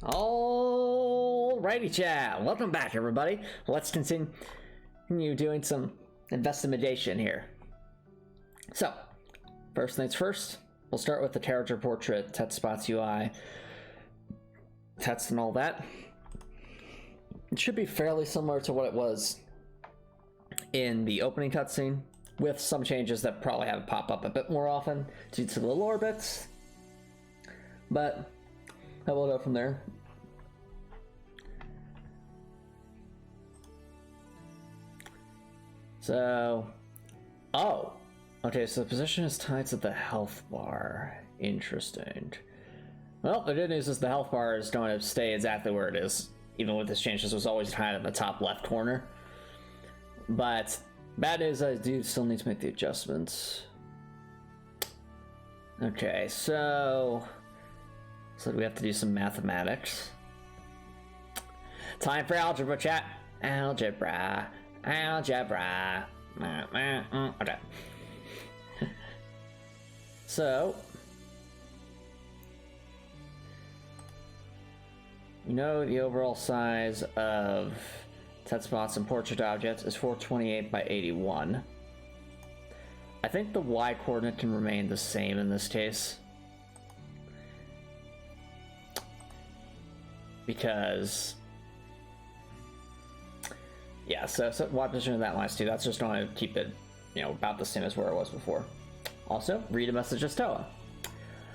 Alrighty, chat. Welcome back, everybody. Let's continue doing some investigation here. So, first things first, we'll start with the character portrait, text spots UI, text and all that. It should be fairly similar to what it was in the opening cutscene, with some changes that probably have it pop up a bit more often due to the lore bits. But I will go from there. So, okay, so the position is tied to the health bar. Interesting. Well, the good news is the health bar is going to stay exactly where it is, even with this change. This was always tied in the top left corner. But bad news, I do still need to make the adjustments. Okay, so we have to do some mathematics. Time for algebra, chat. Algebra. Okay. So, you know the overall size of text spots and portrait objects is 428 by 81. I think the Y coordinate can remain the same in this case, because yeah, so Y position of that line too. That's just going to keep it, you know, about the same as where it was before. Also, read a message as Toa.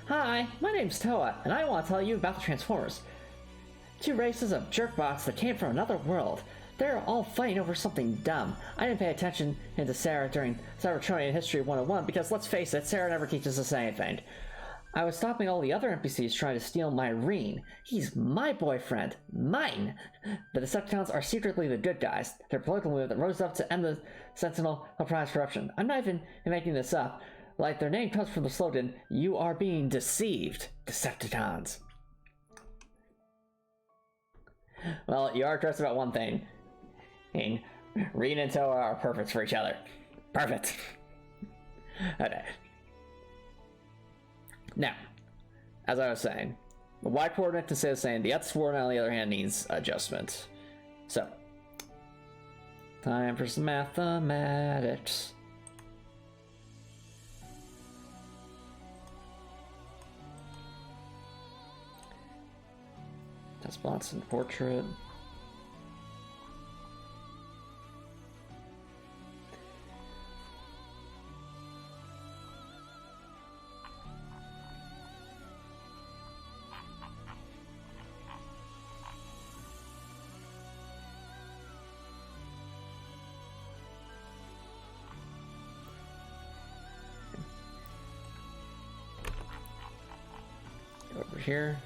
Hi, my name's Toa, and I want to tell you about the Transformers. Two races of jerkbots that came from another world. They're all fighting over something dumb. I didn't pay attention into Sarah during Cybertronian History 101 because, let's face it, Sarah never teaches us anything. I was stopping all the other NPCs trying to steal my Reen. He's my boyfriend. Mine! The Decepticons are secretly the good guys. Their political movement that rose up to end the Sentinel of Prize corruption. I'm not even making this up. Like, their name comes from the slogan, "You are being deceived, Decepticons." Well, you are correct about one thing. Reen and Toa are perfect for each other. Perfect. Okay. Now, as I was saying, the Y coordinate can stay the same. The X coordinate, on the other hand, needs adjustment. So, time for some mathematics. Test spots and portrait. Over here.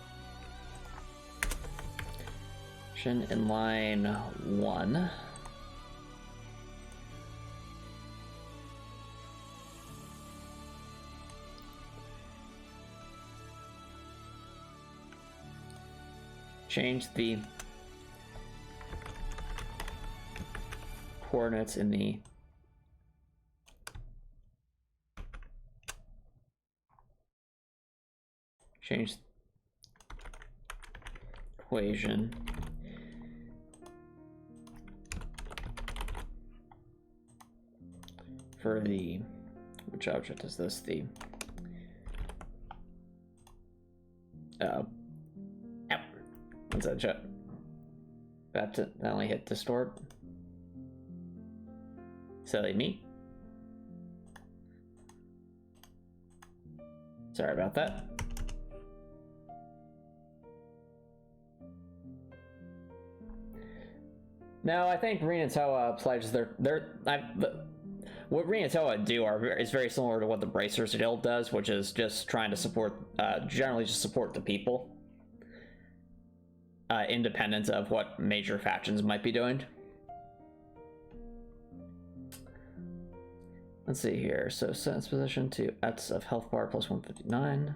In line 1. Change the coordinates in the equation for the, which object is this? The what's that chat? That only hit distort. Silly me. Sorry about that. No, I think Reen and Toa pledges what Reen and Toa do is very similar to what the Bracers Guild does, which is just trying to support, generally just support the people, independent of what major factions might be doing. Let's see here. So set its position to X of health bar plus 159.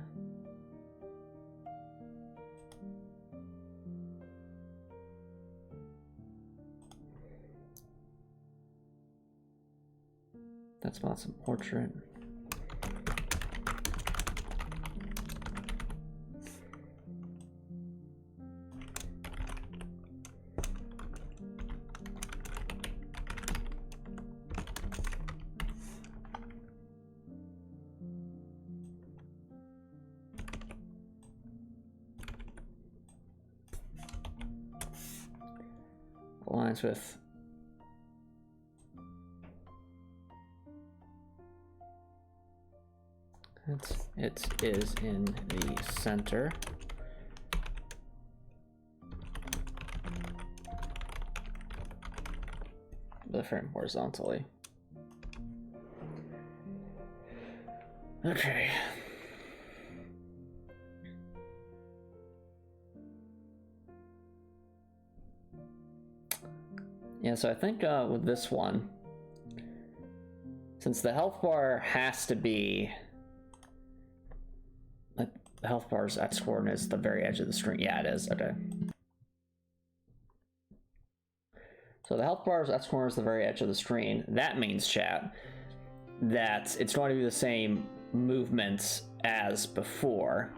That's not some portrait. aligns with it is in the center. The frame horizontally. Okay. Yeah, so I think with this one, since the health bar has to be, the health bar's x coordinate is the very edge of the screen. Yeah, it is. Okay. So the health bar's x coordinate is the very edge of the screen. That means, chat, that it's going to be the same movements as before,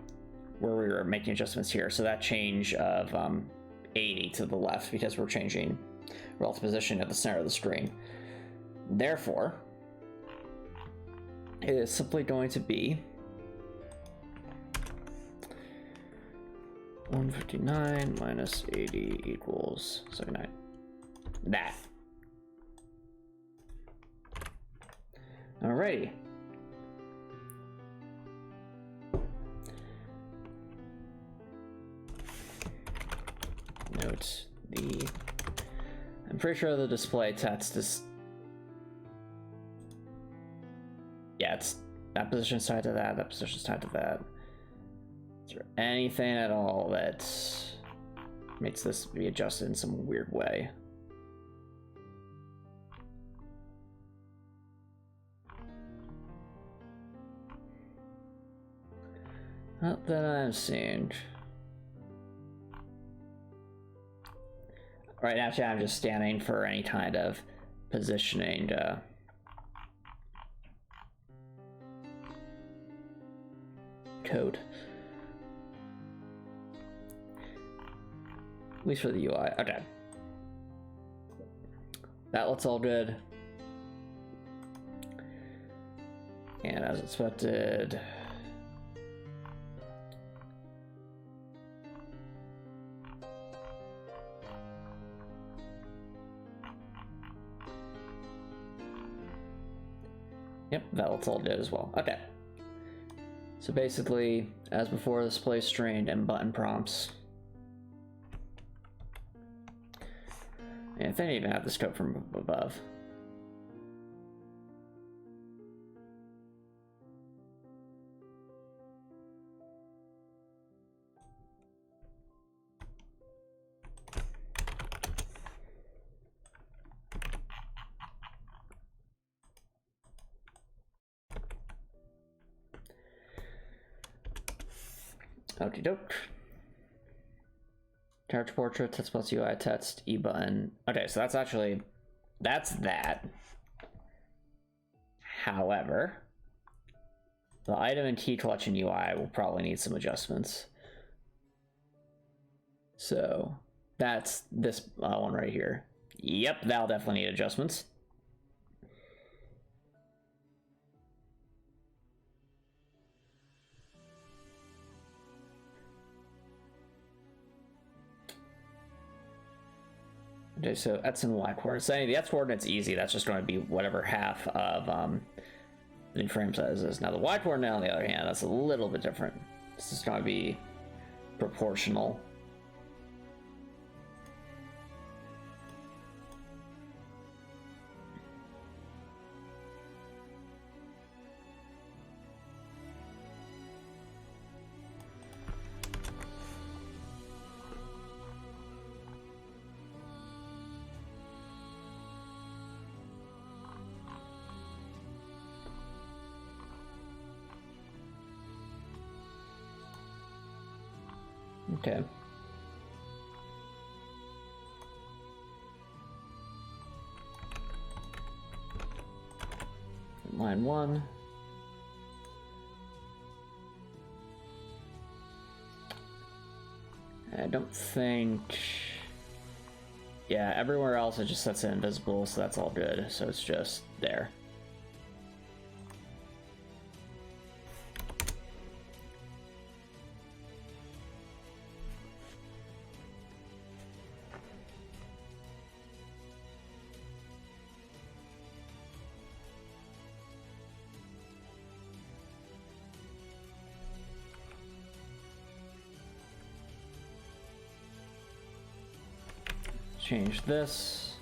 where we were making adjustments here. So that change of 80 to the left, because we're changing relative position at the center of the screen. Therefore, it is simply going to be 159 minus 80 equals 79. That. Alrighty. Note the. I'm pretty sure the display text is. Yeah, it's that position's tied to that. That position's tied to that. Is there anything at all that makes this be adjusted in some weird way? Not that I'm seeing. Right now, I'm just scanning for any kind of positioning code. At least for the UI. Okay. That looks all good. And as expected, yep, that looks all good as well. Okay. So basically, as before, display strained and button prompts. And I think I even have the scope from above. Okie doke. Character portrait, text plus UI, text, E button. Okay, so that's actually, that's that. However, the item and key collection UI will probably need some adjustments. So that's this one right here. Yep, that'll definitely need adjustments. Okay, so X and Y coordinates. So the X coordinate's easy. That's just going to be whatever half of the frame size is. Now the Y coordinate, on the other hand, that's a little bit different. This is going to be proportional. Okay. Line 1. I don't think. Yeah, everywhere else it just sets it invisible, so that's all good. So it's just there. change this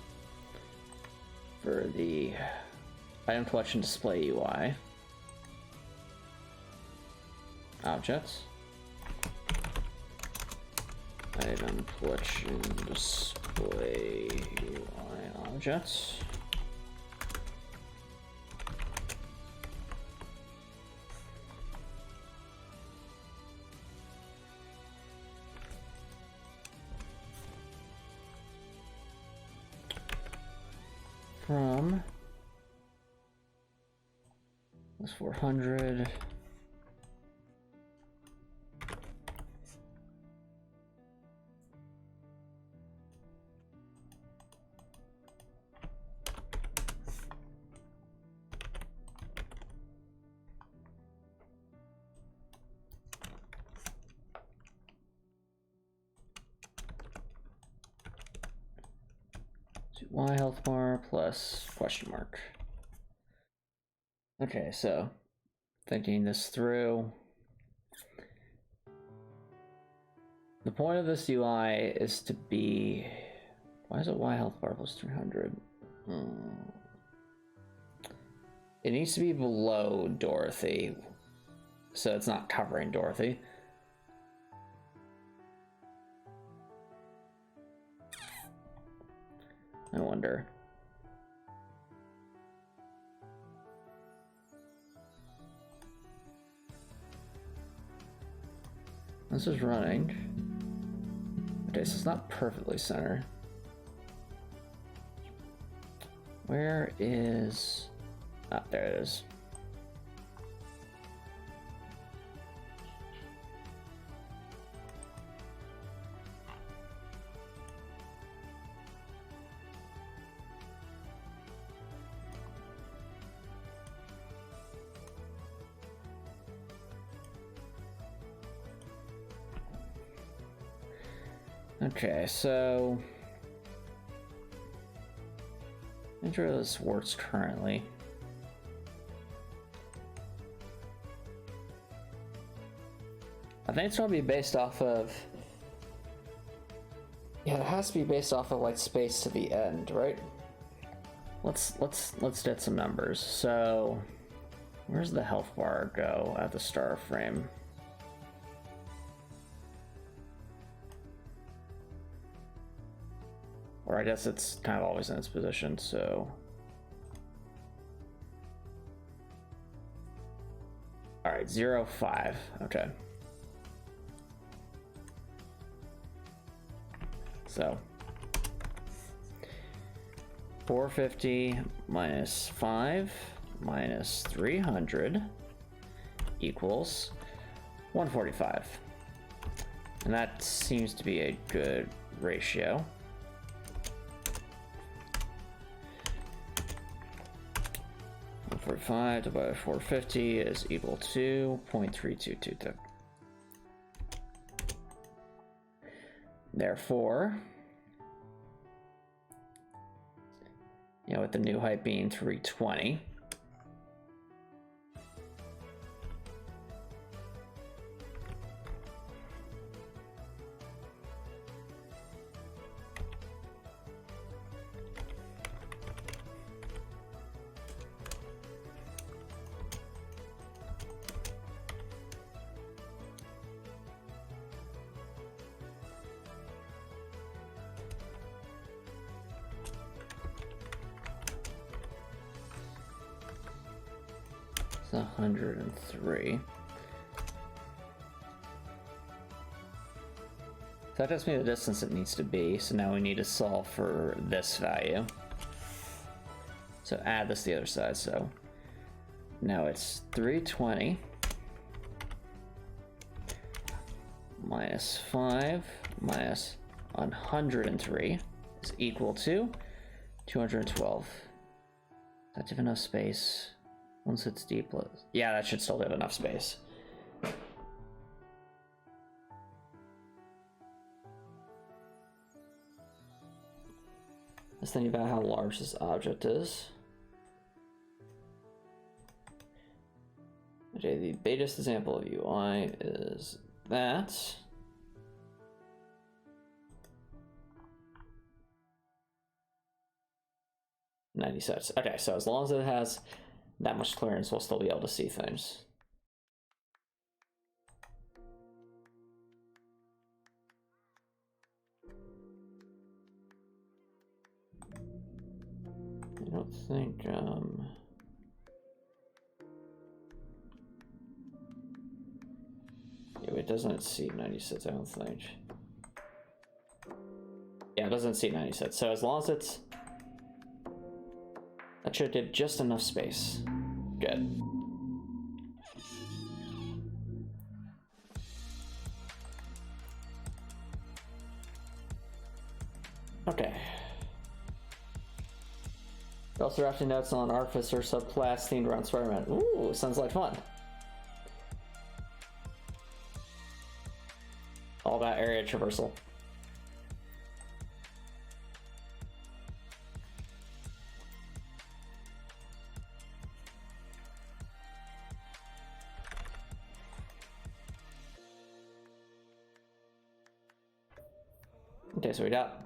for the item collection display UI objects. Item collection display UI objects. From was 400. Y health bar plus question mark. Okay, so thinking this through, the point of this UI is to be, why is it Y health bar plus 300? It needs to be below Dorothy, so it's not covering Dorothy. I wonder. This is running. Okay, so it's not perfectly centered. Where is... Ah, there it is. Okay, so make sure this works currently. I think it's going to be based off of, yeah, it has to be based off of like space to the end, right? Let's get some numbers. So where's the health bar go at the start frame? Or I guess it's kind of always in its position, so. All right, 0, 5, okay. So 450 minus 5 minus 300 equals 145. And that seems to be a good ratio. 145 divided by 450 is equal to 0.3222. Therefore, you know, with the new height being 320, it's 103. So that tells me the distance it needs to be. So now we need to solve for this value. So add this to the other side. So now it's 320 minus 5 minus 103 is equal to 212. Does that have enough space? Once it's deep, yeah, that should still have enough space. Let's think about how large this object is. Okay, the biggest example of UI is that. 90 sets. Okay, so as long as it has that much clearance, we'll still be able to see things. I don't think, yeah, it doesn't see 90 sets, I don't think. Yeah, it doesn't see 90 sets, so as long as it's... That should give just enough space. Good. Okay. We're also drafting notes on Artificer subclass themed around Spider-Man. Ooh, sounds like fun. All about area traversal. Okay, so we got...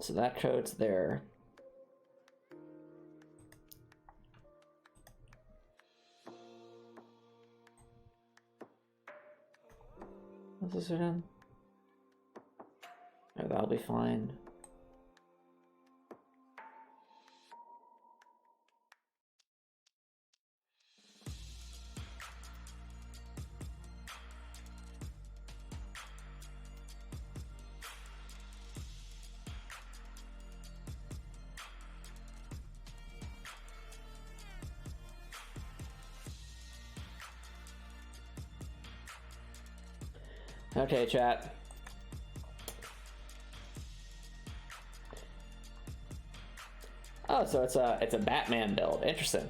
So that code's there. What's this again? Oh, that'll be fine. Okay, chat. Oh, so it's a Batman build. Interesting.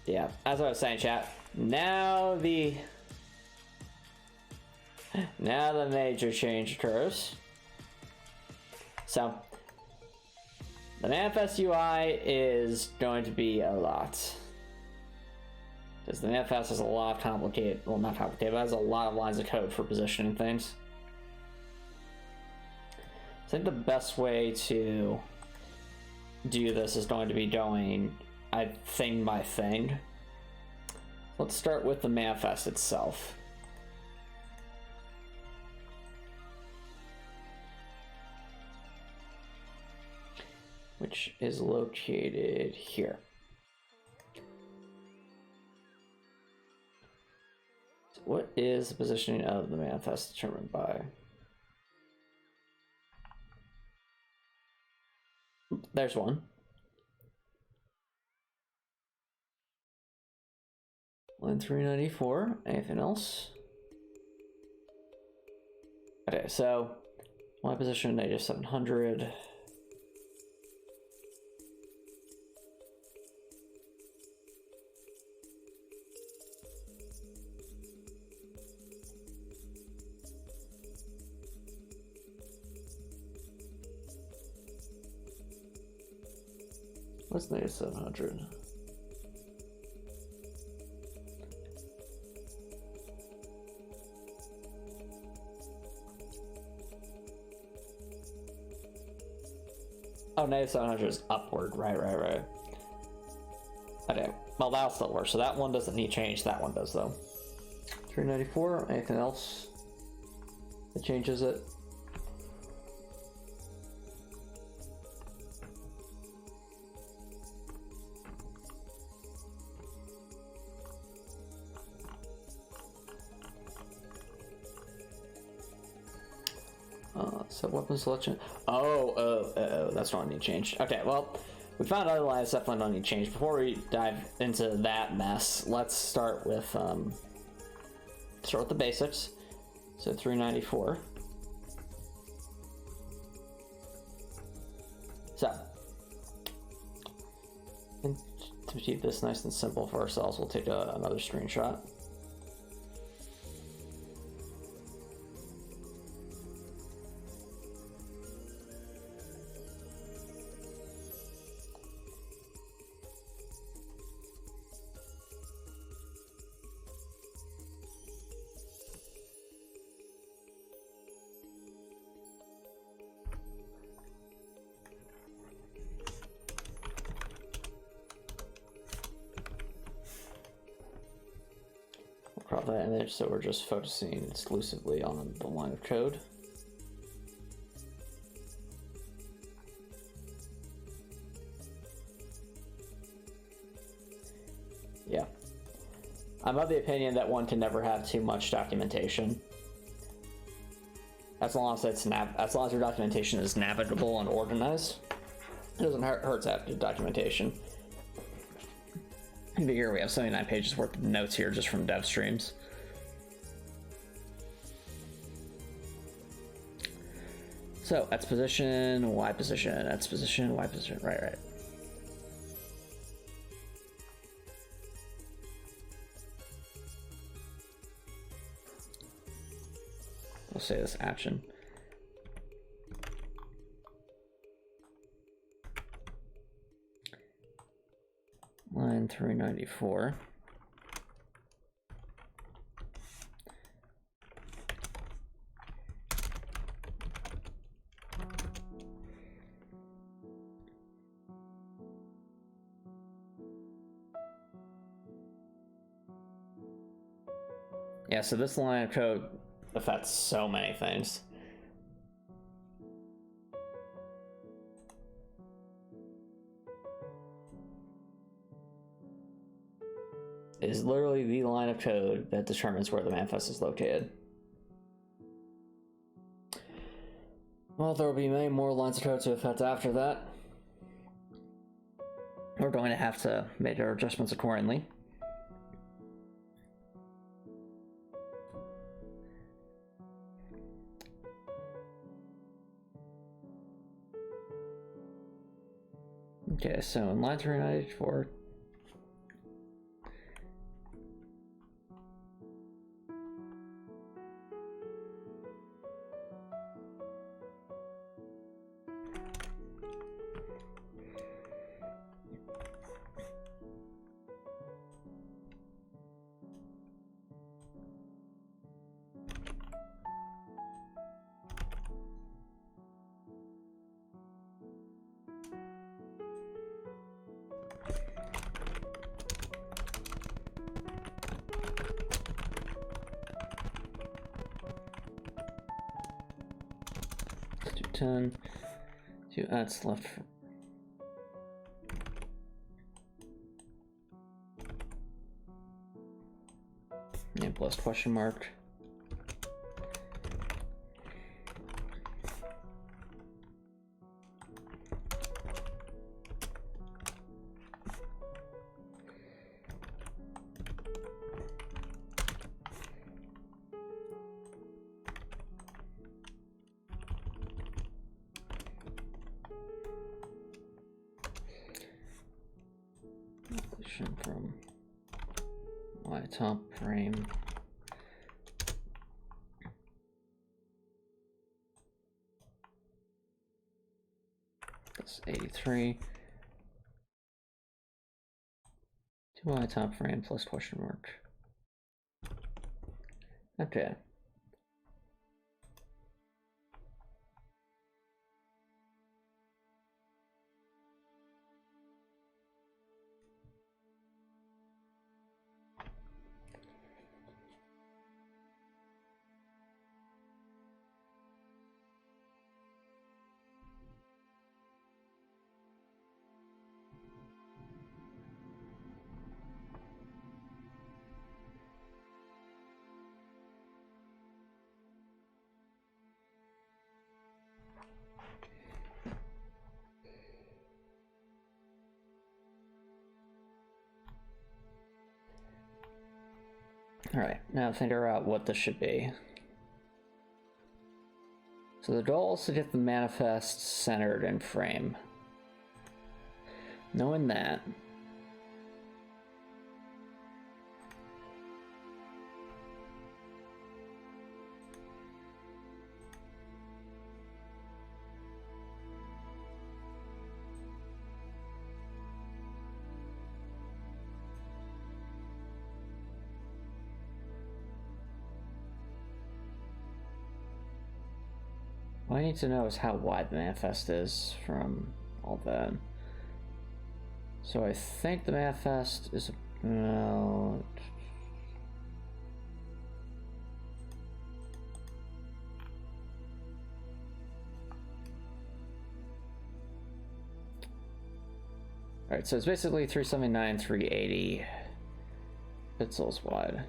Yeah, as I was saying, chat. Now the major change occurs. So the manifest UI is going to be a lot. Because the manifest has a lot of complicated, well, not complicated, but has a lot of lines of code for positioning things. I think the best way to do this is going to be going thing by thing. Let's start with the manifest itself. Which is located here. What is the positioning of the manifest determined by? There's one. Line 394. Anything else? Okay, so my position -700. What's -700? Oh, -700 is upward. Right. Okay, well, that'll still work. So that one doesn't need change. That one does, though. 394. Anything else that changes it? So weapon selection. Oh, that's not need change. Okay, well, we found other lines definitely don't need change. Before we dive into that mess, let's start with the basics. So 394. So, and to keep this nice and simple for ourselves, we'll take another screenshot. crop that image so we're just focusing exclusively on the line of code. Yeah. I'm of the opinion that one can never have too much documentation. As long as your documentation is navigable and organized, it doesn't hurt to have good documentation. But here we have 79 pages worth of notes here just from dev streams. So X position, Y position, X position, Y position, right. We'll say this action. Line 394. Yeah, so this line of code affects so many things. It is literally the line of code that determines where the manifest is located. Well, there will be many more lines of code to affect after that. We're going to have to make our adjustments accordingly. Okay, so in line 394, let's do 10, do X left. And plus question mark. From my top frame. That's 83. To my top frame plus question mark. Okay. All right, now figure out what this should be. So the goal is to get the manifest centered in frame. Knowing that, what I need to know is how wide the manifest is from all that. So I think the manifest is about All right, so it's basically 379, 380 pixels wide.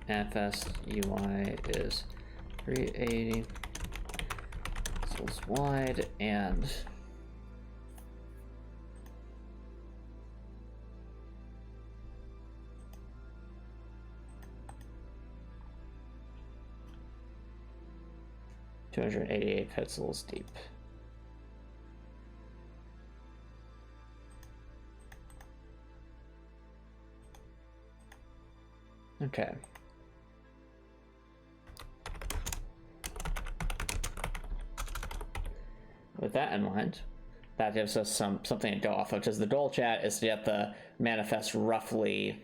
Manifest UI is 380 pixels wide and (288 pixels deep). Okay. With that in mind, that gives us something to go off of, because the goal, chat, is to get the manifest roughly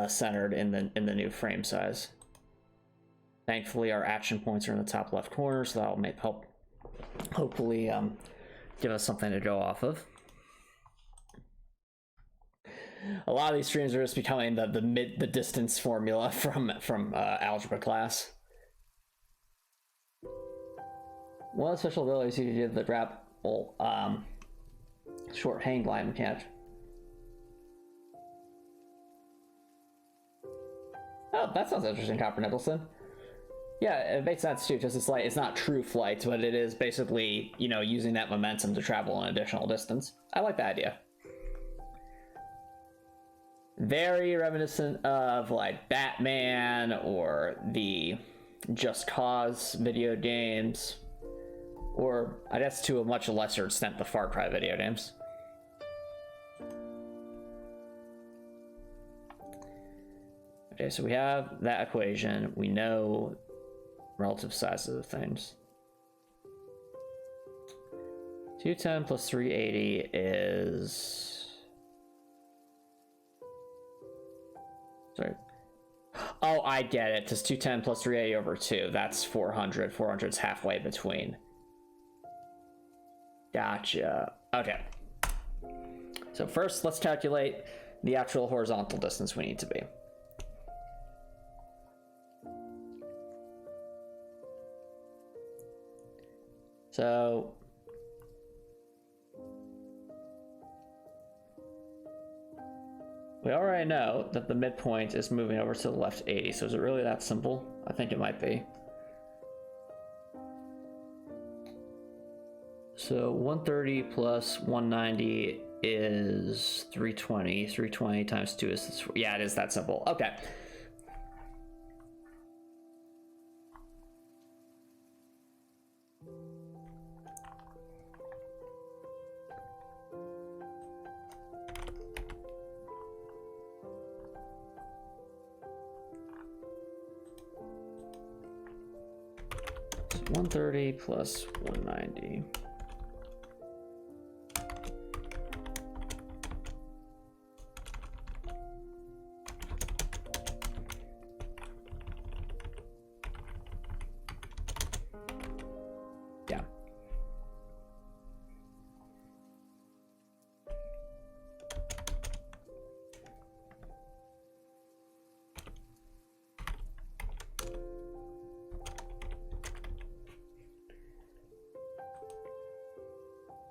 centered in the new frame size. Thankfully, our action points are in the top left corner, so that'll help hopefully give us something to go off of. A lot of these streams are just becoming the distance formula from algebra class. One of the special abilities you can give the grapple short hang glide mechanic. Oh, that sounds interesting, Copper Nicholson. Yeah, it makes sense too, because it's not true flight, but it is basically, you know, using that momentum to travel an additional distance. I like the idea. Very reminiscent of like Batman or the Just Cause video games, or I guess to a much lesser extent the Far Cry video games. Okay, so we have that equation. We know relative sizes of things. 210 plus 380 is... Sorry. Oh, I get it. Just 210 plus 380 over 2. That's 400. 400 is halfway between. Gotcha. Okay. So first, let's calculate the actual horizontal distance we need to be. So we already know that the midpoint is moving over to the left 80. So is it really that simple? I think it might be. So 130 plus 190 is 320. 320 times 2 is... Yeah, it is that simple. Okay. So 130 plus 190.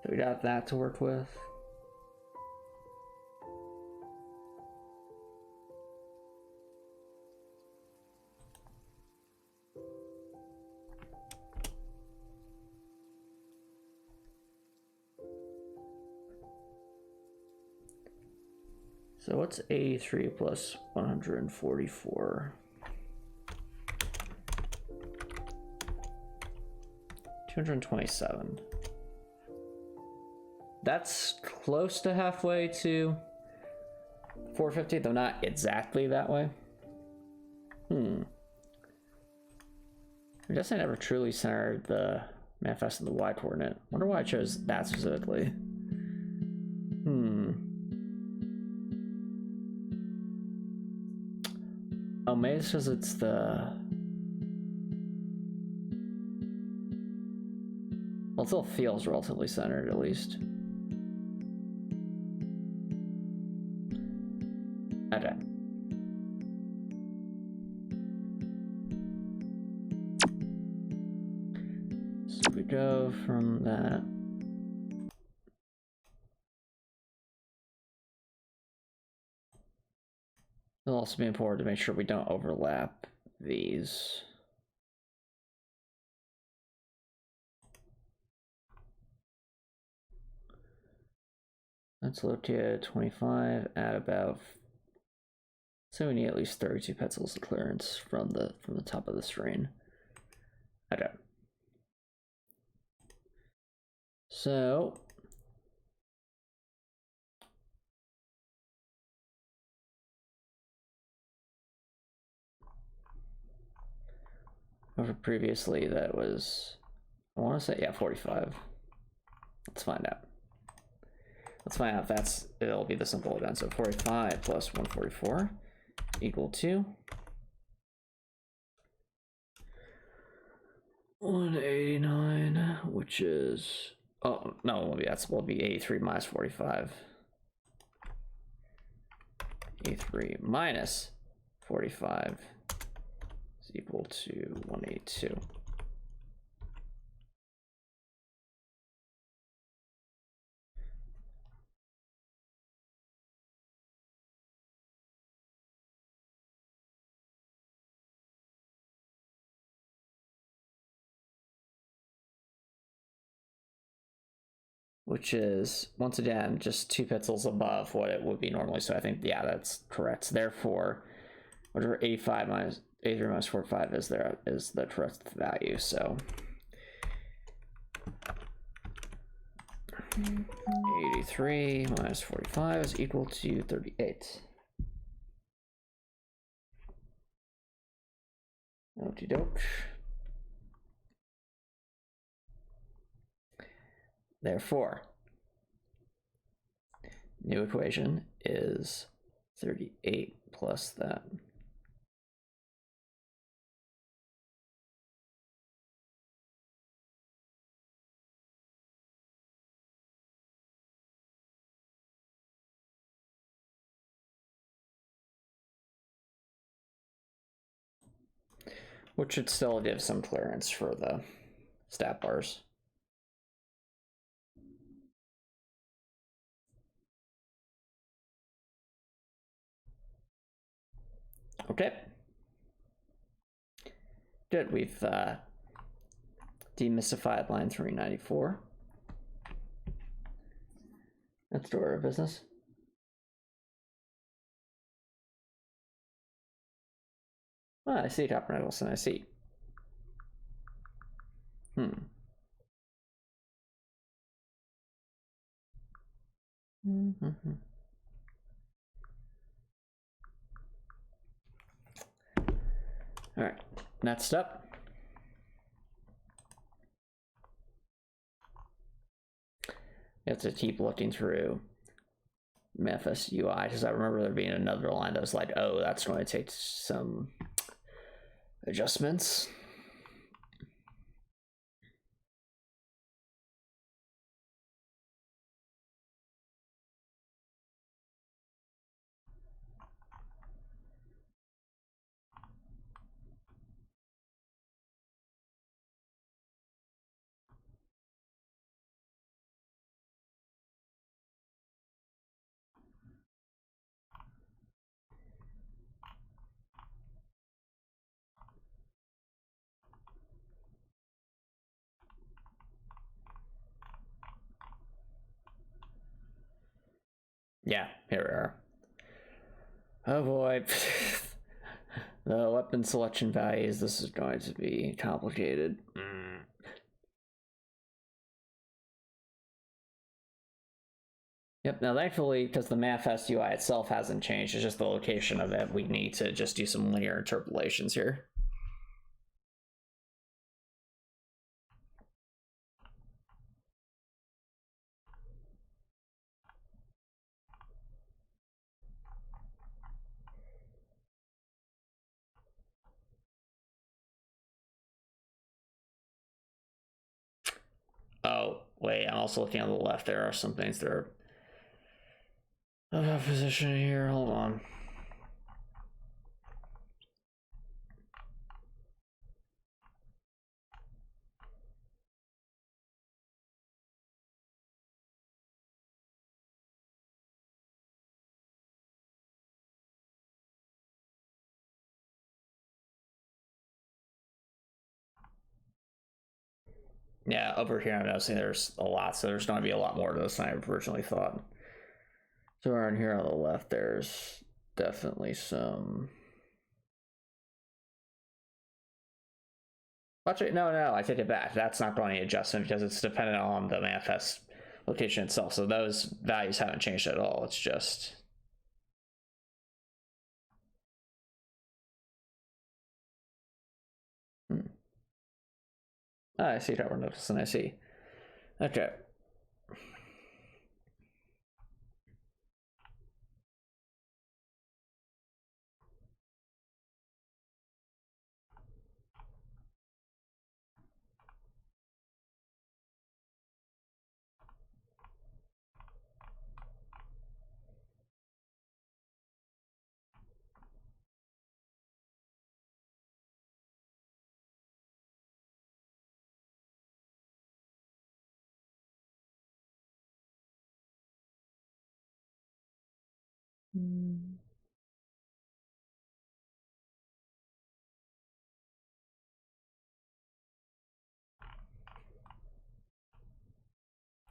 So we got that to work with. So what's 83 plus 144? 227. That's close to halfway to 450, though not exactly that way. I guess I never truly centered the manifest in the y coordinate. Wonder why I chose that specifically. Oh, maybe it's because it's the... it still feels relatively centered, at least. Okay. So we go from that. It'll also be important to make sure we don't overlap these. Let's locate at 25 at about. So we need at least 32 pixels of clearance from the top of the screen. Okay. So over previously that was, I want to say, yeah, 45. Let's find out. Let's find out if it'll be the simple event. So 45 plus 144 equal to 189, which is, oh no, will be 83 minus 45. 83 minus 45 is equal to 182. Which is, once again, just 2 pixels above what it would be normally. So I think, yeah, that's correct. Therefore, whatever 83 minus 45 is there is the correct value. So 83 minus 45 is equal to 38. Okie doke. Therefore, new equation is 38 plus that. Which should still give some clearance for the stat bars. Okay. Good, we've demystified line 394. Let's do our business. Ah, I see Dr. Nicholson, I see. All right, next up. You have to keep looking through manifest UI, because I remember there being another line that was like, oh, that's going to take some adjustments. Yeah, here we are. Oh boy. The weapon selection values, this is going to be complicated. Yep, now thankfully, because the manifest UI itself hasn't changed, it's just the location of it, we need to just do some linear interpolations here. Oh, wait, I'm also looking on the left. There are some things that are out of position here. Hold on. Yeah, over here I'm noticing there's a lot, so there's going to be a lot more to this than I originally thought. So around here on the left, there's definitely some. Actually, no, I take it back. That's not going to adjustment because it's dependent on the manifest location itself. So those values haven't changed at all. It's just. Oh, I see Tower Nicholson, I see. Okay.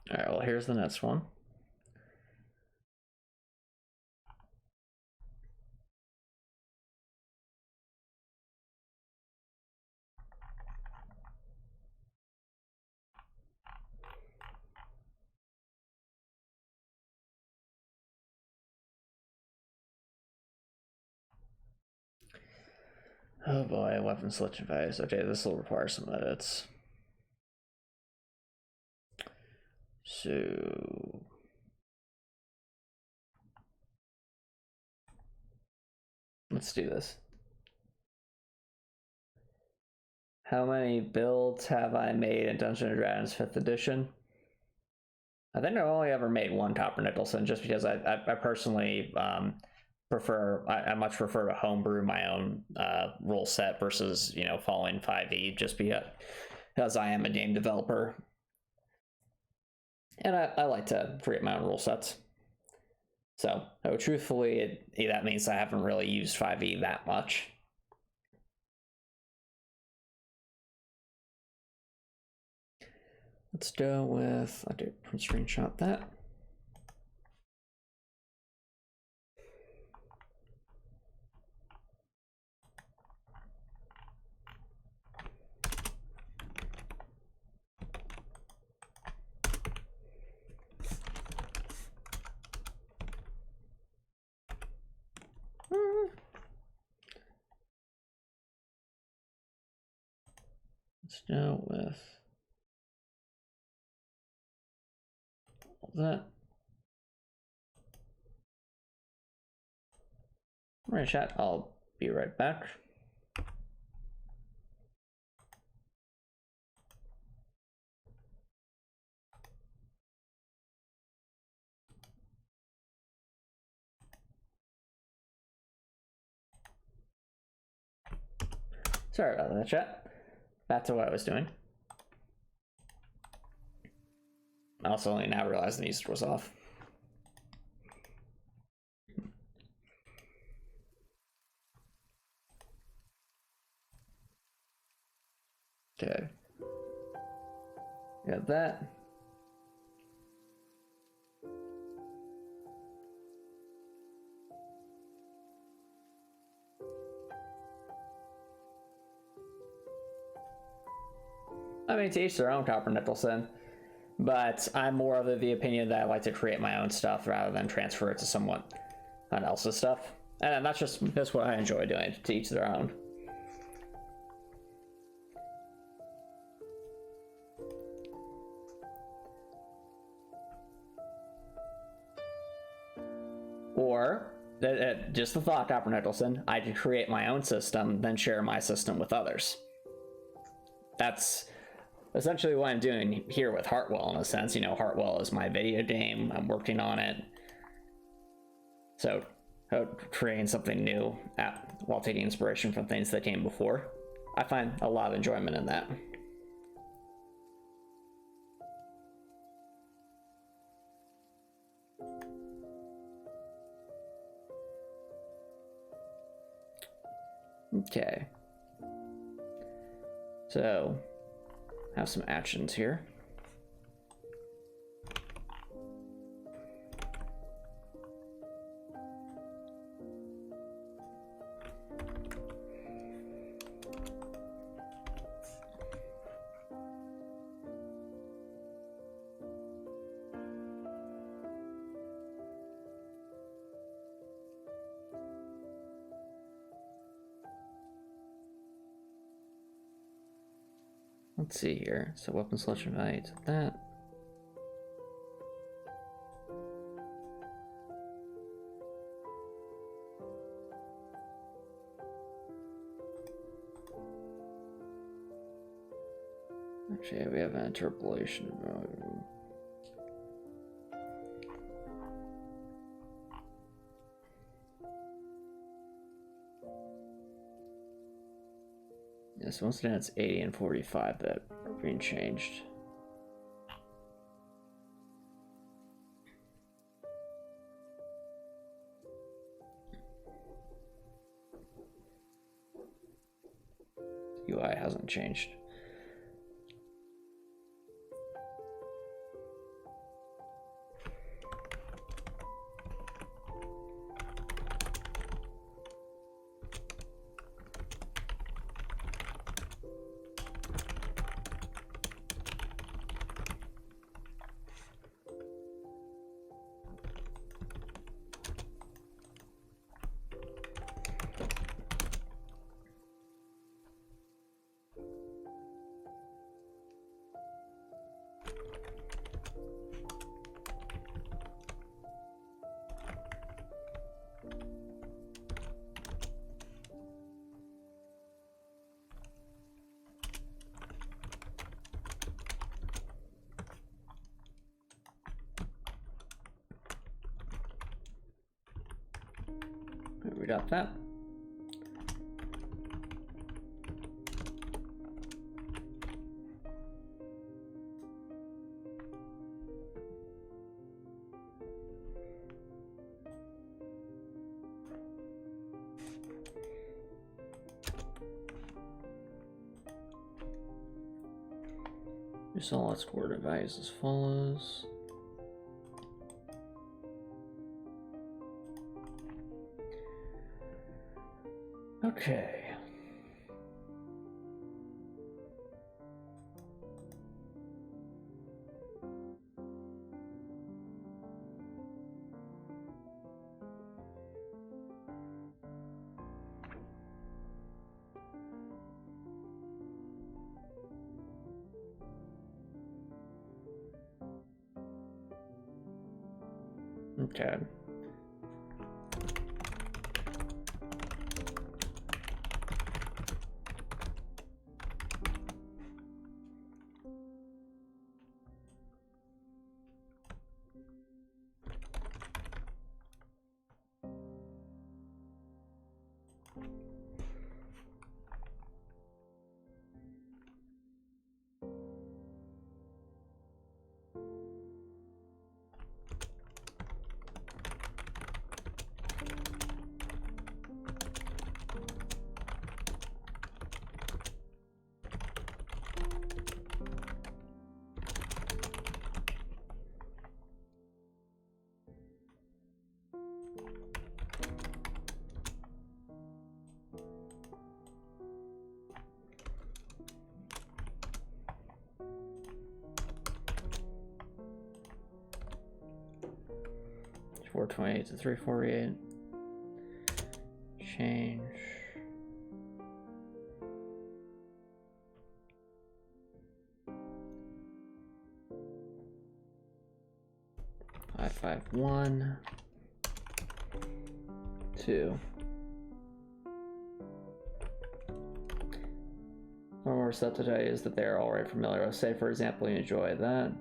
All right, well, here's the next one. Oh boy, weapon selection values. Okay, this will require some edits. So let's do this. How many builds have I made in Dungeons & Dragons 5th edition? I think I've only ever made one Copper Nicholson, just because I personally I much prefer to homebrew my own rule set versus, you know, following 5e, just because I am a game developer. And I like to create my own rule sets. So, truthfully, that means I haven't really used 5e that much. Let's go with, I'll do screenshot that. Let's go with that. All right, chat. I'll be right back. Sorry about that, chat. Back to what I was doing. I also only now realized the music was off. Okay. Got that. I mean, to each their own, Copper Nicholson, but I'm more of the opinion that I like to create my own stuff rather than transfer it to someone else's stuff. And that's what I enjoy doing, to each their own. Or, just the thought, Copper Nicholson, I can create my own system, then share my system with others. That's essentially what I'm doing here with Heartwell, in a sense. You know, Heartwell is my video game. I'm working on it. So, creating something new while taking inspiration from things that came before. I find a lot of enjoyment in that. Okay. So, have some actions here. Let's see here. So weapon selection value to that. Actually, we have an interpolation. Yes, once again, it's 80 and 45 that are being changed. UI hasn't changed. We got that. So let's coordinate values as follows. Okay. Okay. $428 to $348. Change. $551 to more receptive to ideas that they're already familiar with. Say, for example, you enjoy that.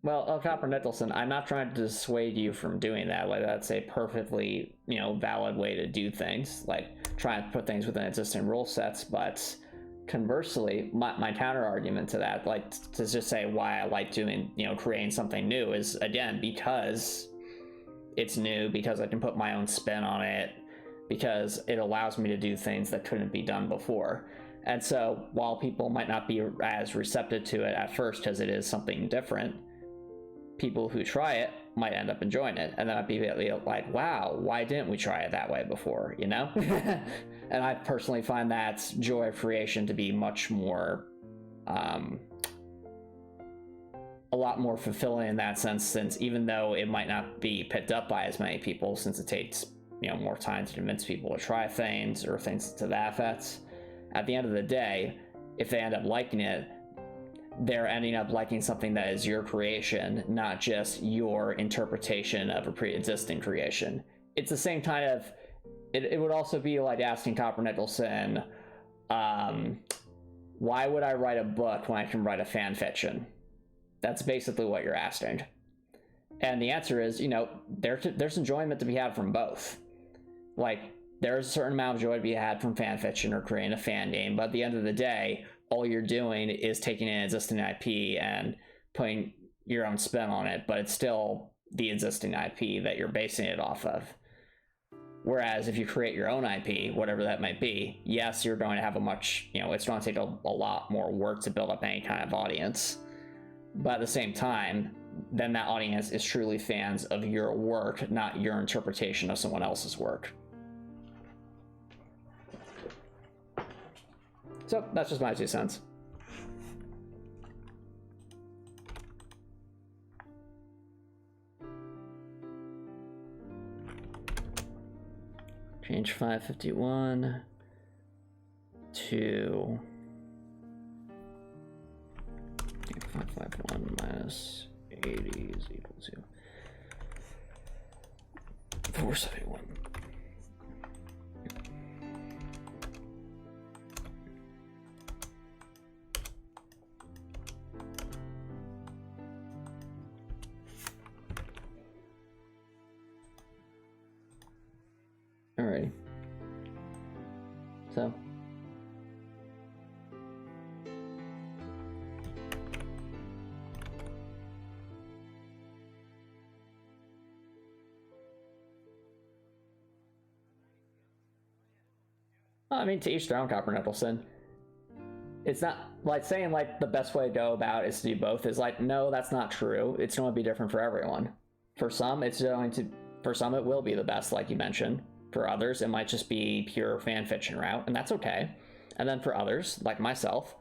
Well, Copper Nicholson, I'm not trying to dissuade you from doing that. Like, that's a perfectly, valid way to do things. Like, trying to put things within existing rule sets. But conversely, my counter argument to that, like, to just say why I like doing, creating something new is, again, because it's new, because I can put my own spin on it, because it allows me to do things that couldn't be done before. And so, while people might not be as receptive to it at first because it is something different, people who try it might end up enjoying it, and then I'd be like, wow, why didn't we try it that way before, And I personally find that joy of creation to be much more, a lot more fulfilling in that sense, since even though it might not be picked up by as many people, since it takes, more time to convince people to try things or things to that effect, at the end of the day, if they end up liking it, they're ending up liking something that is your creation, not just your interpretation of a pre-existing creation. It's the same kind of, it would also be like asking Copper Nicholson, why would I write a book when I can write a fan fiction? That's basically what you're asking. And the answer is, there's enjoyment to be had from both. Like, there's a certain amount of joy to be had from fan fiction or creating a fan game, but at the end of the day, all you're doing is taking an existing IP and putting your own spin on it, but it's still the existing IP that you're basing it off of. Whereas if you create your own IP, whatever that might be, yes, you're going to have a much, it's going to take a lot more work to build up any kind of audience. But at the same time, then that audience is truly fans of your work, not your interpretation of someone else's work. So that's just my 2 cents. Change 551 to 551 minus 80 is equal to 471. Alrighty. So. I mean, to each their own, Copper Nicholson. It's not like saying like the best way to go about is to do both is like, no, that's not true. It's going to be different for everyone. For some, it will be the best, like you mentioned. For others, it might just be pure fan fiction route, and that's okay. And then for others, like myself,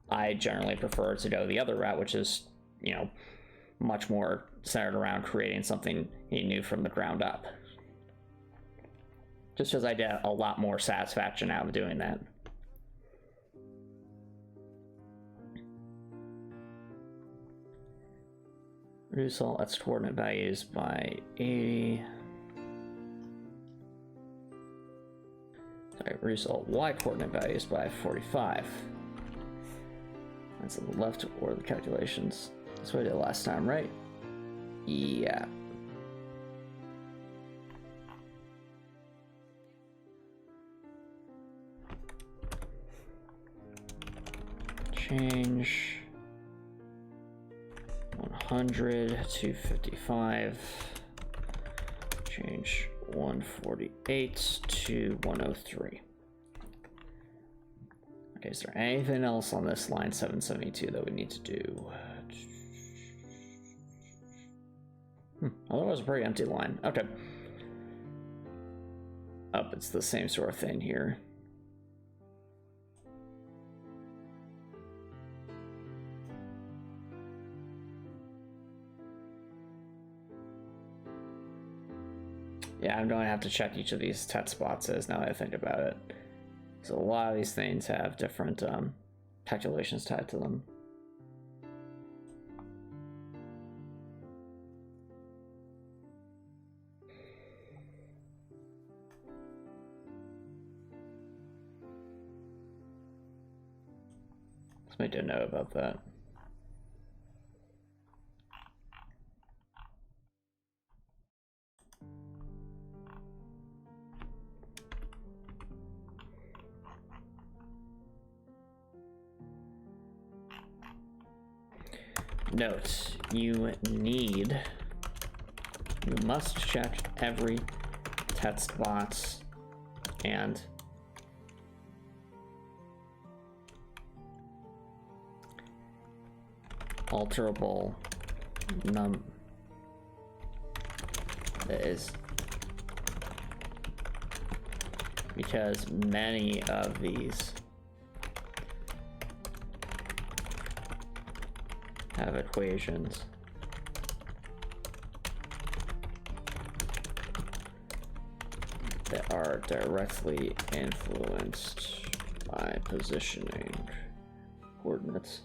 I generally prefer to go the other route, which is, much more centered around creating something new from the ground up. Just because I get a lot more satisfaction out of doing that. Reduce all x coordinate values by 80. Sorry, reduce all y coordinate values by 45. That's on the left order of the calculations. That's what I did last time, right? Yeah. Change 100 to 55. Change 148 to 103. Okay, is there anything else on this line 772 that we need to do? Well, that was a pretty empty line. Okay. Up, it's the same sort of thing here. Yeah, I'm going to have to check each of these text boxes now that I think about it. So a lot of these things have different calculations tied to them. Somebody didn't know about that. Note, you must check every text box and alterable num is, because many of these have equations that are directly influenced by positioning coordinates.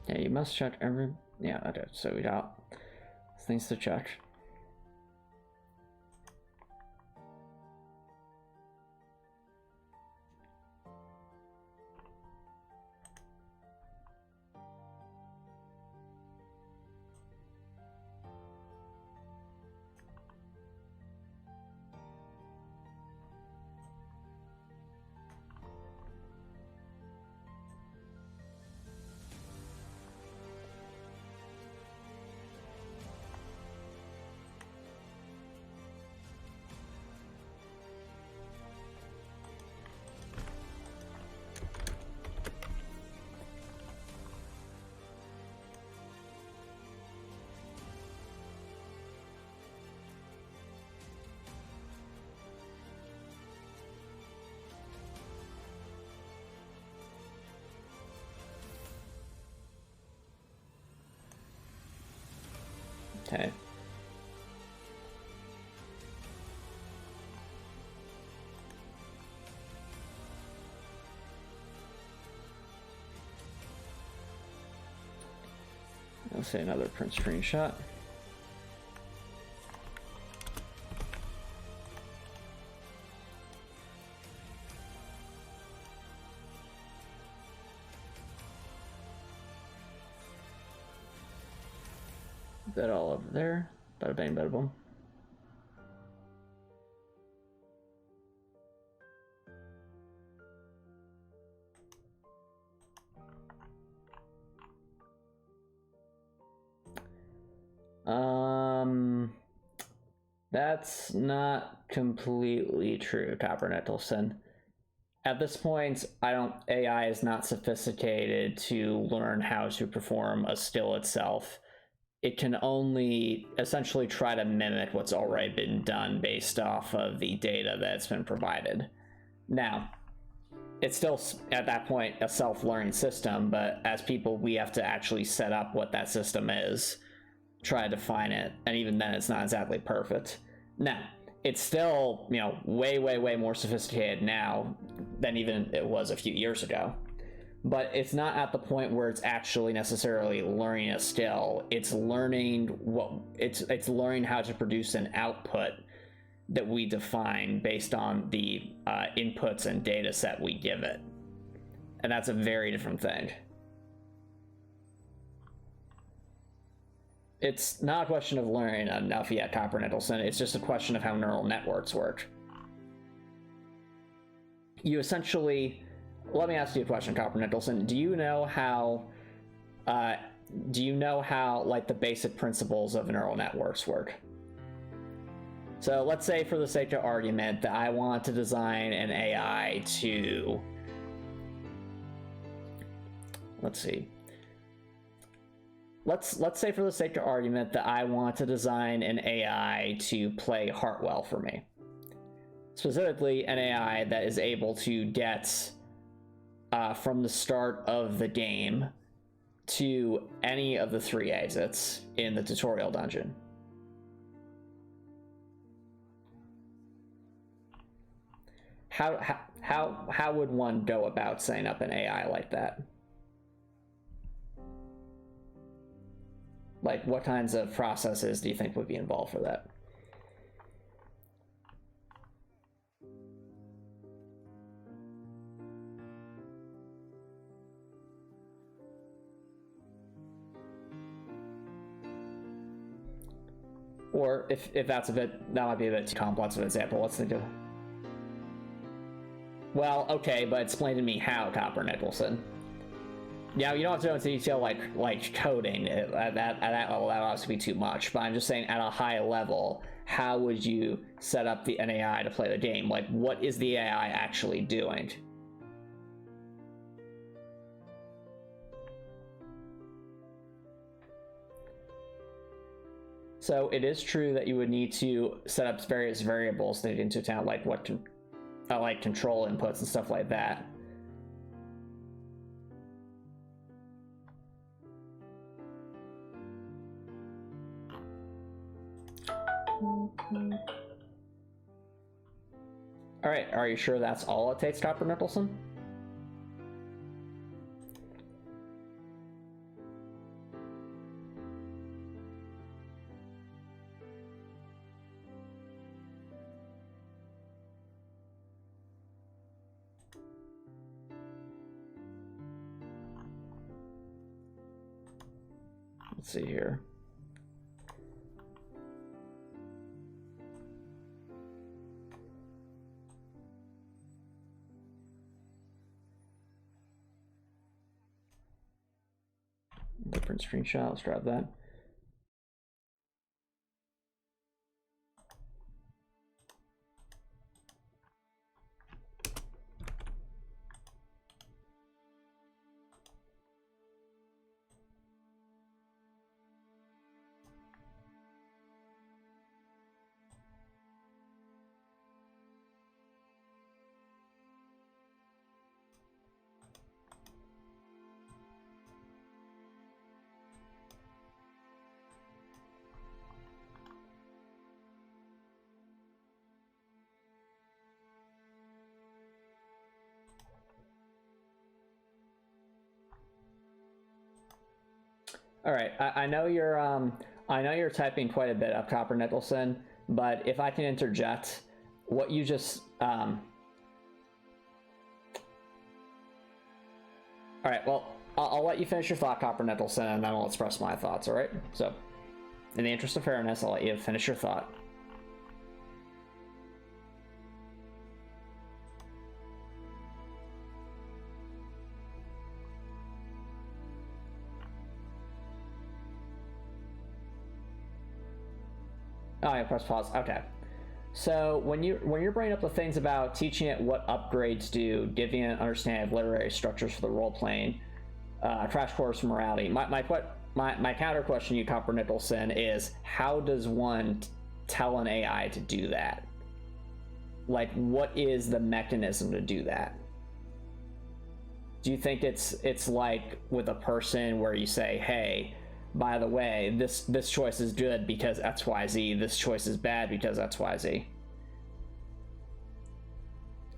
Yeah, you must check every, yeah, that is, so we got things to check. Okay. I'll say another print screenshot. That all over there. Bada bang, bada boom. That's not completely true, Copper Nettleson. At this point, AI is not sophisticated to learn how to perform a still itself. It can only essentially try to mimic what's already been done based off of the data that's been provided. Now, it's still, at that point, a self-learning system, but as people, we have to actually set up what that system is, try to define it, and even then it's not exactly perfect. Now, it's still, you know, way, way, way more sophisticated now than even it was a few years ago. But it's not at the point where it's actually necessarily learning a skill. It's learning it's learning how to produce an output that we define based on the inputs and data set we give it. And that's a very different thing. It's not a question of learning enough yet, Copper Nettleson. It's just a question of how neural networks work. You essentially, let me ask you a question, Copper Nettleson. Do you know how like the basic principles of neural networks work? So let's say, for the sake of argument, that I want to design an AI to, let's see. Let's say, for the sake of argument, that I want to design an AI to play Heartwell for me. specifically an AI that is able to get from the start of the game to any of the 3 exits in the tutorial dungeon. How would one go about setting up an AI like that? Like, what kinds of processes do you think would be involved for that? Or if that's that might be a bit too complex of an example, let's think of... Well, okay, but explain to me how, Copper Nicholson. Yeah, you don't have to go into detail like coding at that level. That would obviously be too much. But I'm just saying, at a high level, how would you set up an AI to play the game? Like, what is the AI actually doing? So it is true that you would need to set up various variables to take into account, like what to, like control inputs and stuff like that. All right, are you sure that's all it takes, Copper Nicholson? Let's see here. Different screenshot, let's grab that. All right, I know you're typing quite a bit up, Copper Nicholson, but if I can interject, what you just all right, well, I'll let you finish your thought, Copper Nicholson, and then I'll express my thoughts. All right, so in the interest of fairness, I'll let you finish your thought. Oh, yeah, press pause. Okay. So when you're bringing up the things about teaching it what upgrades do, giving it an understanding of literary structures for the role playing, crash course morality. My counter question to you, Copper Nicholson, is how does one tell an AI to do that? Like, what is the mechanism to do that? Do you think it's like with a person where you say, hey, by the way, this choice is good because XYZ, this choice is bad because XYZ?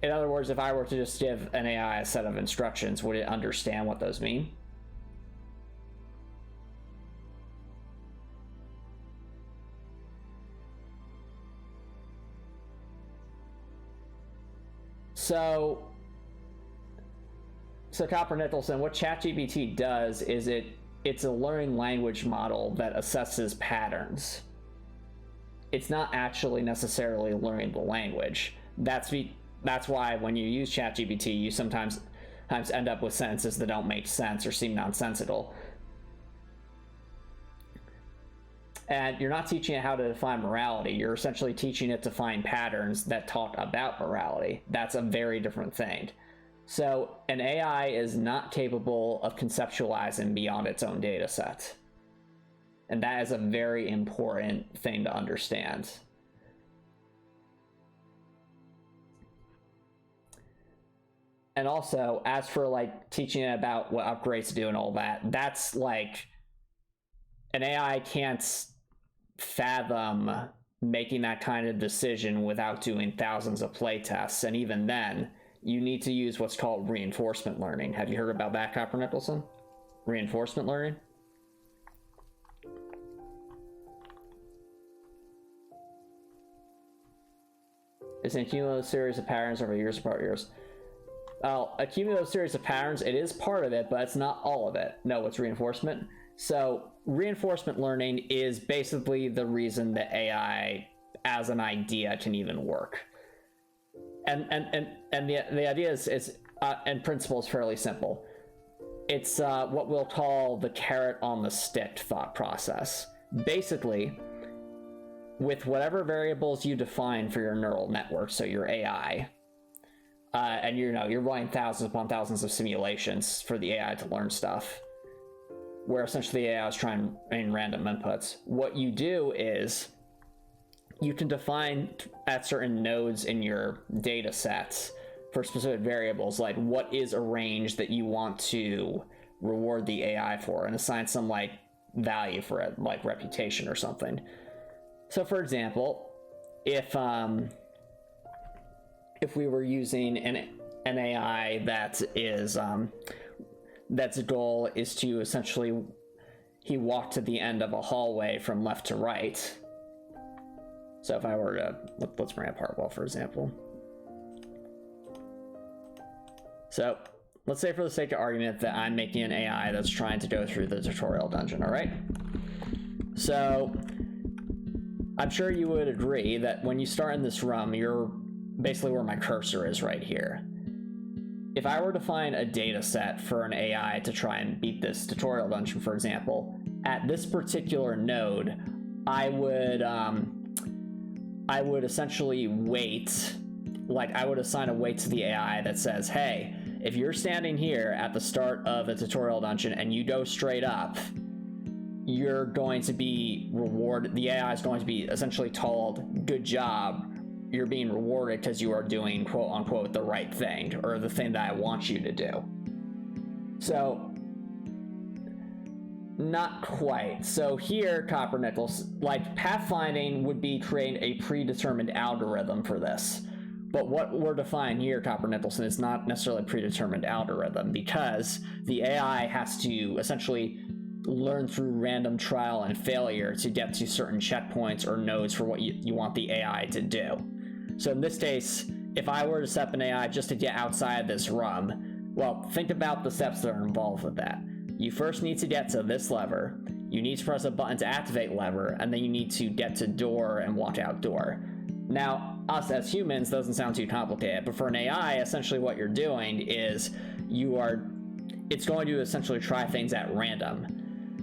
In other words, if I were to just give an AI a set of instructions, would it understand what those mean? So Copper Nicholson, what ChatGPT does is it's a learning language model that assesses patterns. It's not actually necessarily learning the language. That's why when you use ChatGPT, you sometimes end up with sentences that don't make sense or seem nonsensical. And you're not teaching it how to define morality. You're essentially teaching it to find patterns that talk about morality. That's a very different thing. So an AI is not capable of conceptualizing beyond its own data set. And that is a very important thing to understand. And also, as for like teaching it about what upgrades to do and all that, that's like an AI can't fathom making that kind of decision without doing thousands of play tests. And even then, you need to use what's called reinforcement learning. Have you heard about that, Copper Nicholson? Reinforcement learning? It's an cumulative series of patterns over years apart years. Well, a cumulative series of patterns, it is part of it, but it's not all of it. No, it's reinforcement. So reinforcement learning is basically the reason that AI as an idea can even work. And the idea is in principle is fairly simple. It's what we'll call the carrot on the stick thought process. Basically, with whatever variables you define for your neural network, so your AI, and you're running thousands upon thousands of simulations for the AI to learn stuff, where essentially the AI is trying in random inputs. What you do is you can define at certain nodes in your data sets for specific variables, like what is a range that you want to reward the AI for, and assign some like value for it, like reputation or something. So for example, if we were using an AI that is that's goal is to essentially he walked to the end of a hallway from left to right. So if I were to let's bring up Heartwell for example. So let's say for the sake of argument that I'm making an AI that's trying to go through the tutorial dungeon, all right? So I'm sure you would agree that when you start in this room, you're basically where my cursor is right here. If I were to find a data set for an AI to try and beat this tutorial dungeon, for example, at this particular node, I would essentially wait, like I would assign a weight to the AI that says, hey, if you're standing here at the start of the tutorial dungeon and you go straight up, you're going to be rewarded. The AI is going to be essentially told, good job, you're being rewarded because you are doing quote unquote the right thing, or the thing that I want you to do. So not quite. So here, Copper Nichols, like pathfinding would be creating a predetermined algorithm for this. But what we're defining here, Copper Nicholson, is not necessarily a predetermined algorithm, because the AI has to essentially learn through random trial and failure to get to certain checkpoints or nodes for what you want the AI to do. So in this case, if I were to set up an AI just to get outside this room, well, think about the steps that are involved with that. You first need to get to this lever, you need to press a button to activate lever, and then you need to get to door and walk out door. Now, us as humans doesn't sound too complicated, but for an AI, essentially what you're doing is it's going to essentially try things at random.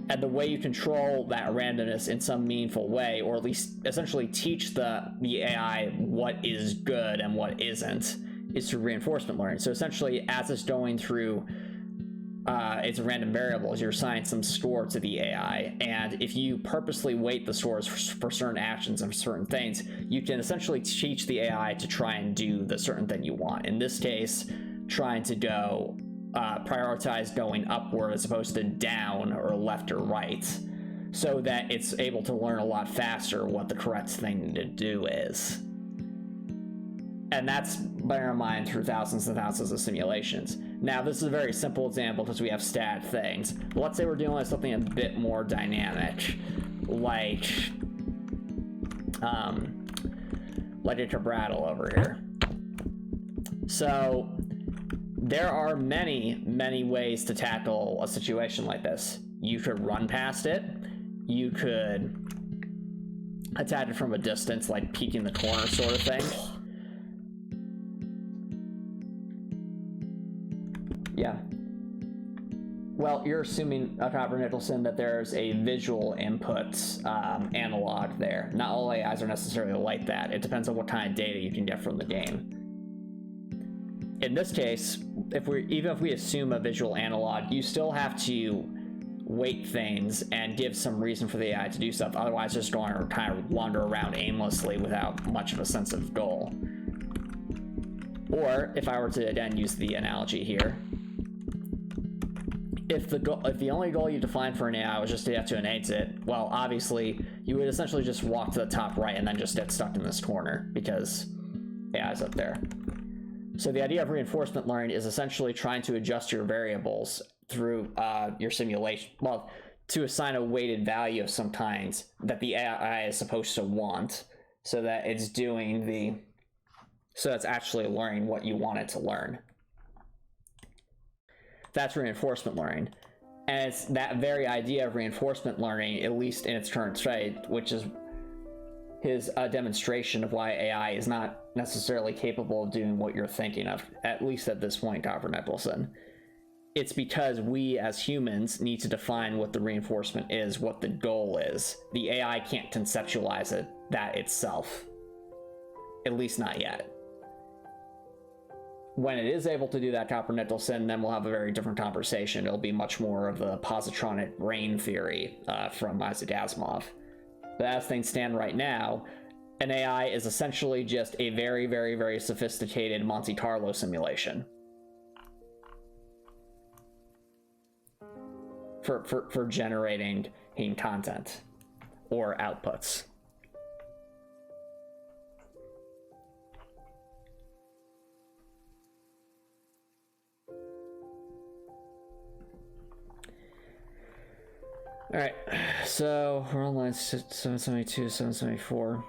And the way you control that randomness in some meaningful way, or at least essentially teach the AI what is good and what isn't, is through reinforcement learning. So essentially, as it's going through its random variables, you're assigning some score to the AI, and if you purposely weight the scores for certain actions and certain things, you can essentially teach the AI to try and do the certain thing you want. In this case, trying to go prioritize going upward as opposed to down or left or right, so that it's able to learn a lot faster what the correct thing to do is. And that's, bear in mind, through thousands and thousands of simulations. Now, this is a very simple example because we have stat things. But let's say we're dealing with something a bit more dynamic, like a Cabrattle over here. So there are many, many ways to tackle a situation like this. You could run past it. You could attack it from a distance, like peeking the corner sort of thing. Yeah. Well, you're assuming, Copper Nicholson, that there's a visual input analog there. Not all AIs are necessarily like that. It depends on what kind of data you can get from the game. In this case, even if we assume a visual analog, you still have to weight things and give some reason for the AI to do stuff. Otherwise, it's just going to kind of wander around aimlessly without much of a sense of goal. Or if I were to again use the analogy here, if the only goal you defined for an AI was just to get to an exit, well, obviously you would essentially just walk to the top right and then just get stuck in this corner because AI is up there. So the idea of reinforcement learning is essentially trying to adjust your variables through your simulation, well, to assign a weighted value of some kind that the AI is supposed to want, so that it's actually learning what you want it to learn. That's reinforcement learning. And it's that very idea of reinforcement learning, at least in its current state, which is his demonstration of why AI is not necessarily capable of doing what you're thinking of, at least at this point, Dr. Nicholson. It's because we as humans need to define what the reinforcement is, what the goal is. The AI can't conceptualize that itself, at least not yet. When it is able to do that, Dr. Nicholson, then we'll have a very different conversation. It'll be much more of the positronic brain theory from Isaac Asimov. But as things stand right now, an AI is essentially just a very, very, very sophisticated Monte Carlo simulation for generating content or outputs. All right, so we're on line 772, 774.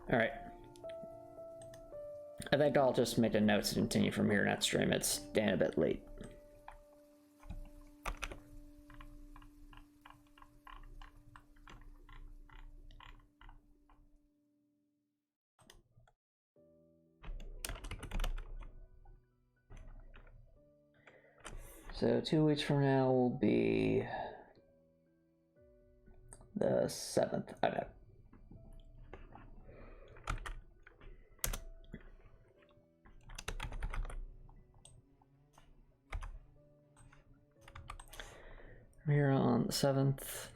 All right. I think I'll just make a note to continue from here next stream. It's getting a bit late. So 2 weeks from now will be the 7th. Okay. Here on the 7th.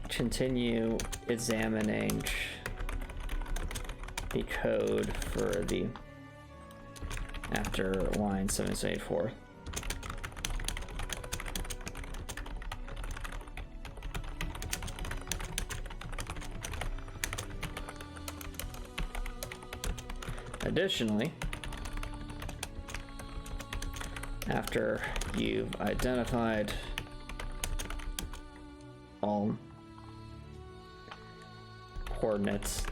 Continue examining the code for the after line 774. Additionally, after you've identified all coordinates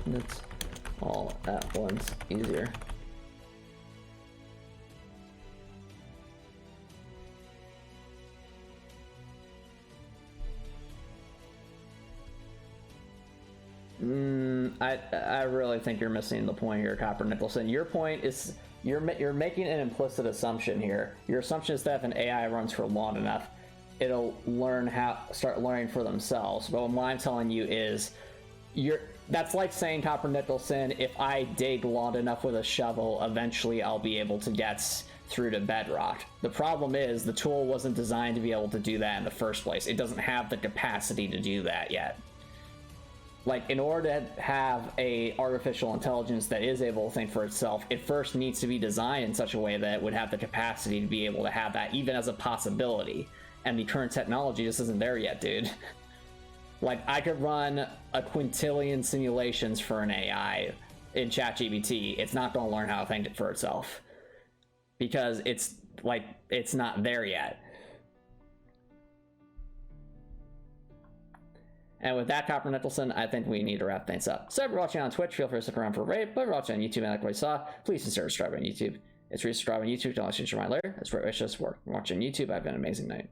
that's all at once easier. I really think you're missing the point here, Copper Nicholson. Your point is you're making an implicit assumption here. Your assumption is that if an AI runs for long enough, it'll start learning for themselves. But what I'm telling you is that's like saying, Copper Nicholson, if I dig long enough with a shovel, eventually I'll be able to get through to bedrock. The problem is the tool wasn't designed to be able to do that in the first place. It doesn't have the capacity to do that yet. Like, in order to have a artificial intelligence that is able to think for itself, it first needs to be designed in such a way that it would have the capacity to be able to have that, even as a possibility. and the current technology just isn't there yet, dude. Like, I could run a quintillion simulations for an AI in ChatGPT. It's not going to learn how to think for itself because it's like, it's not there yet. And with that, Copper Nicholson, I think we need to wrap things up. So if you're watching on Twitch, feel free to stick around for a raid. But if you're watching on YouTube and like what you saw, please consider subscribing on YouTube. It's free to subscribe on YouTube to watch your mind later. That's where it's just work. Watching YouTube, have an amazing night.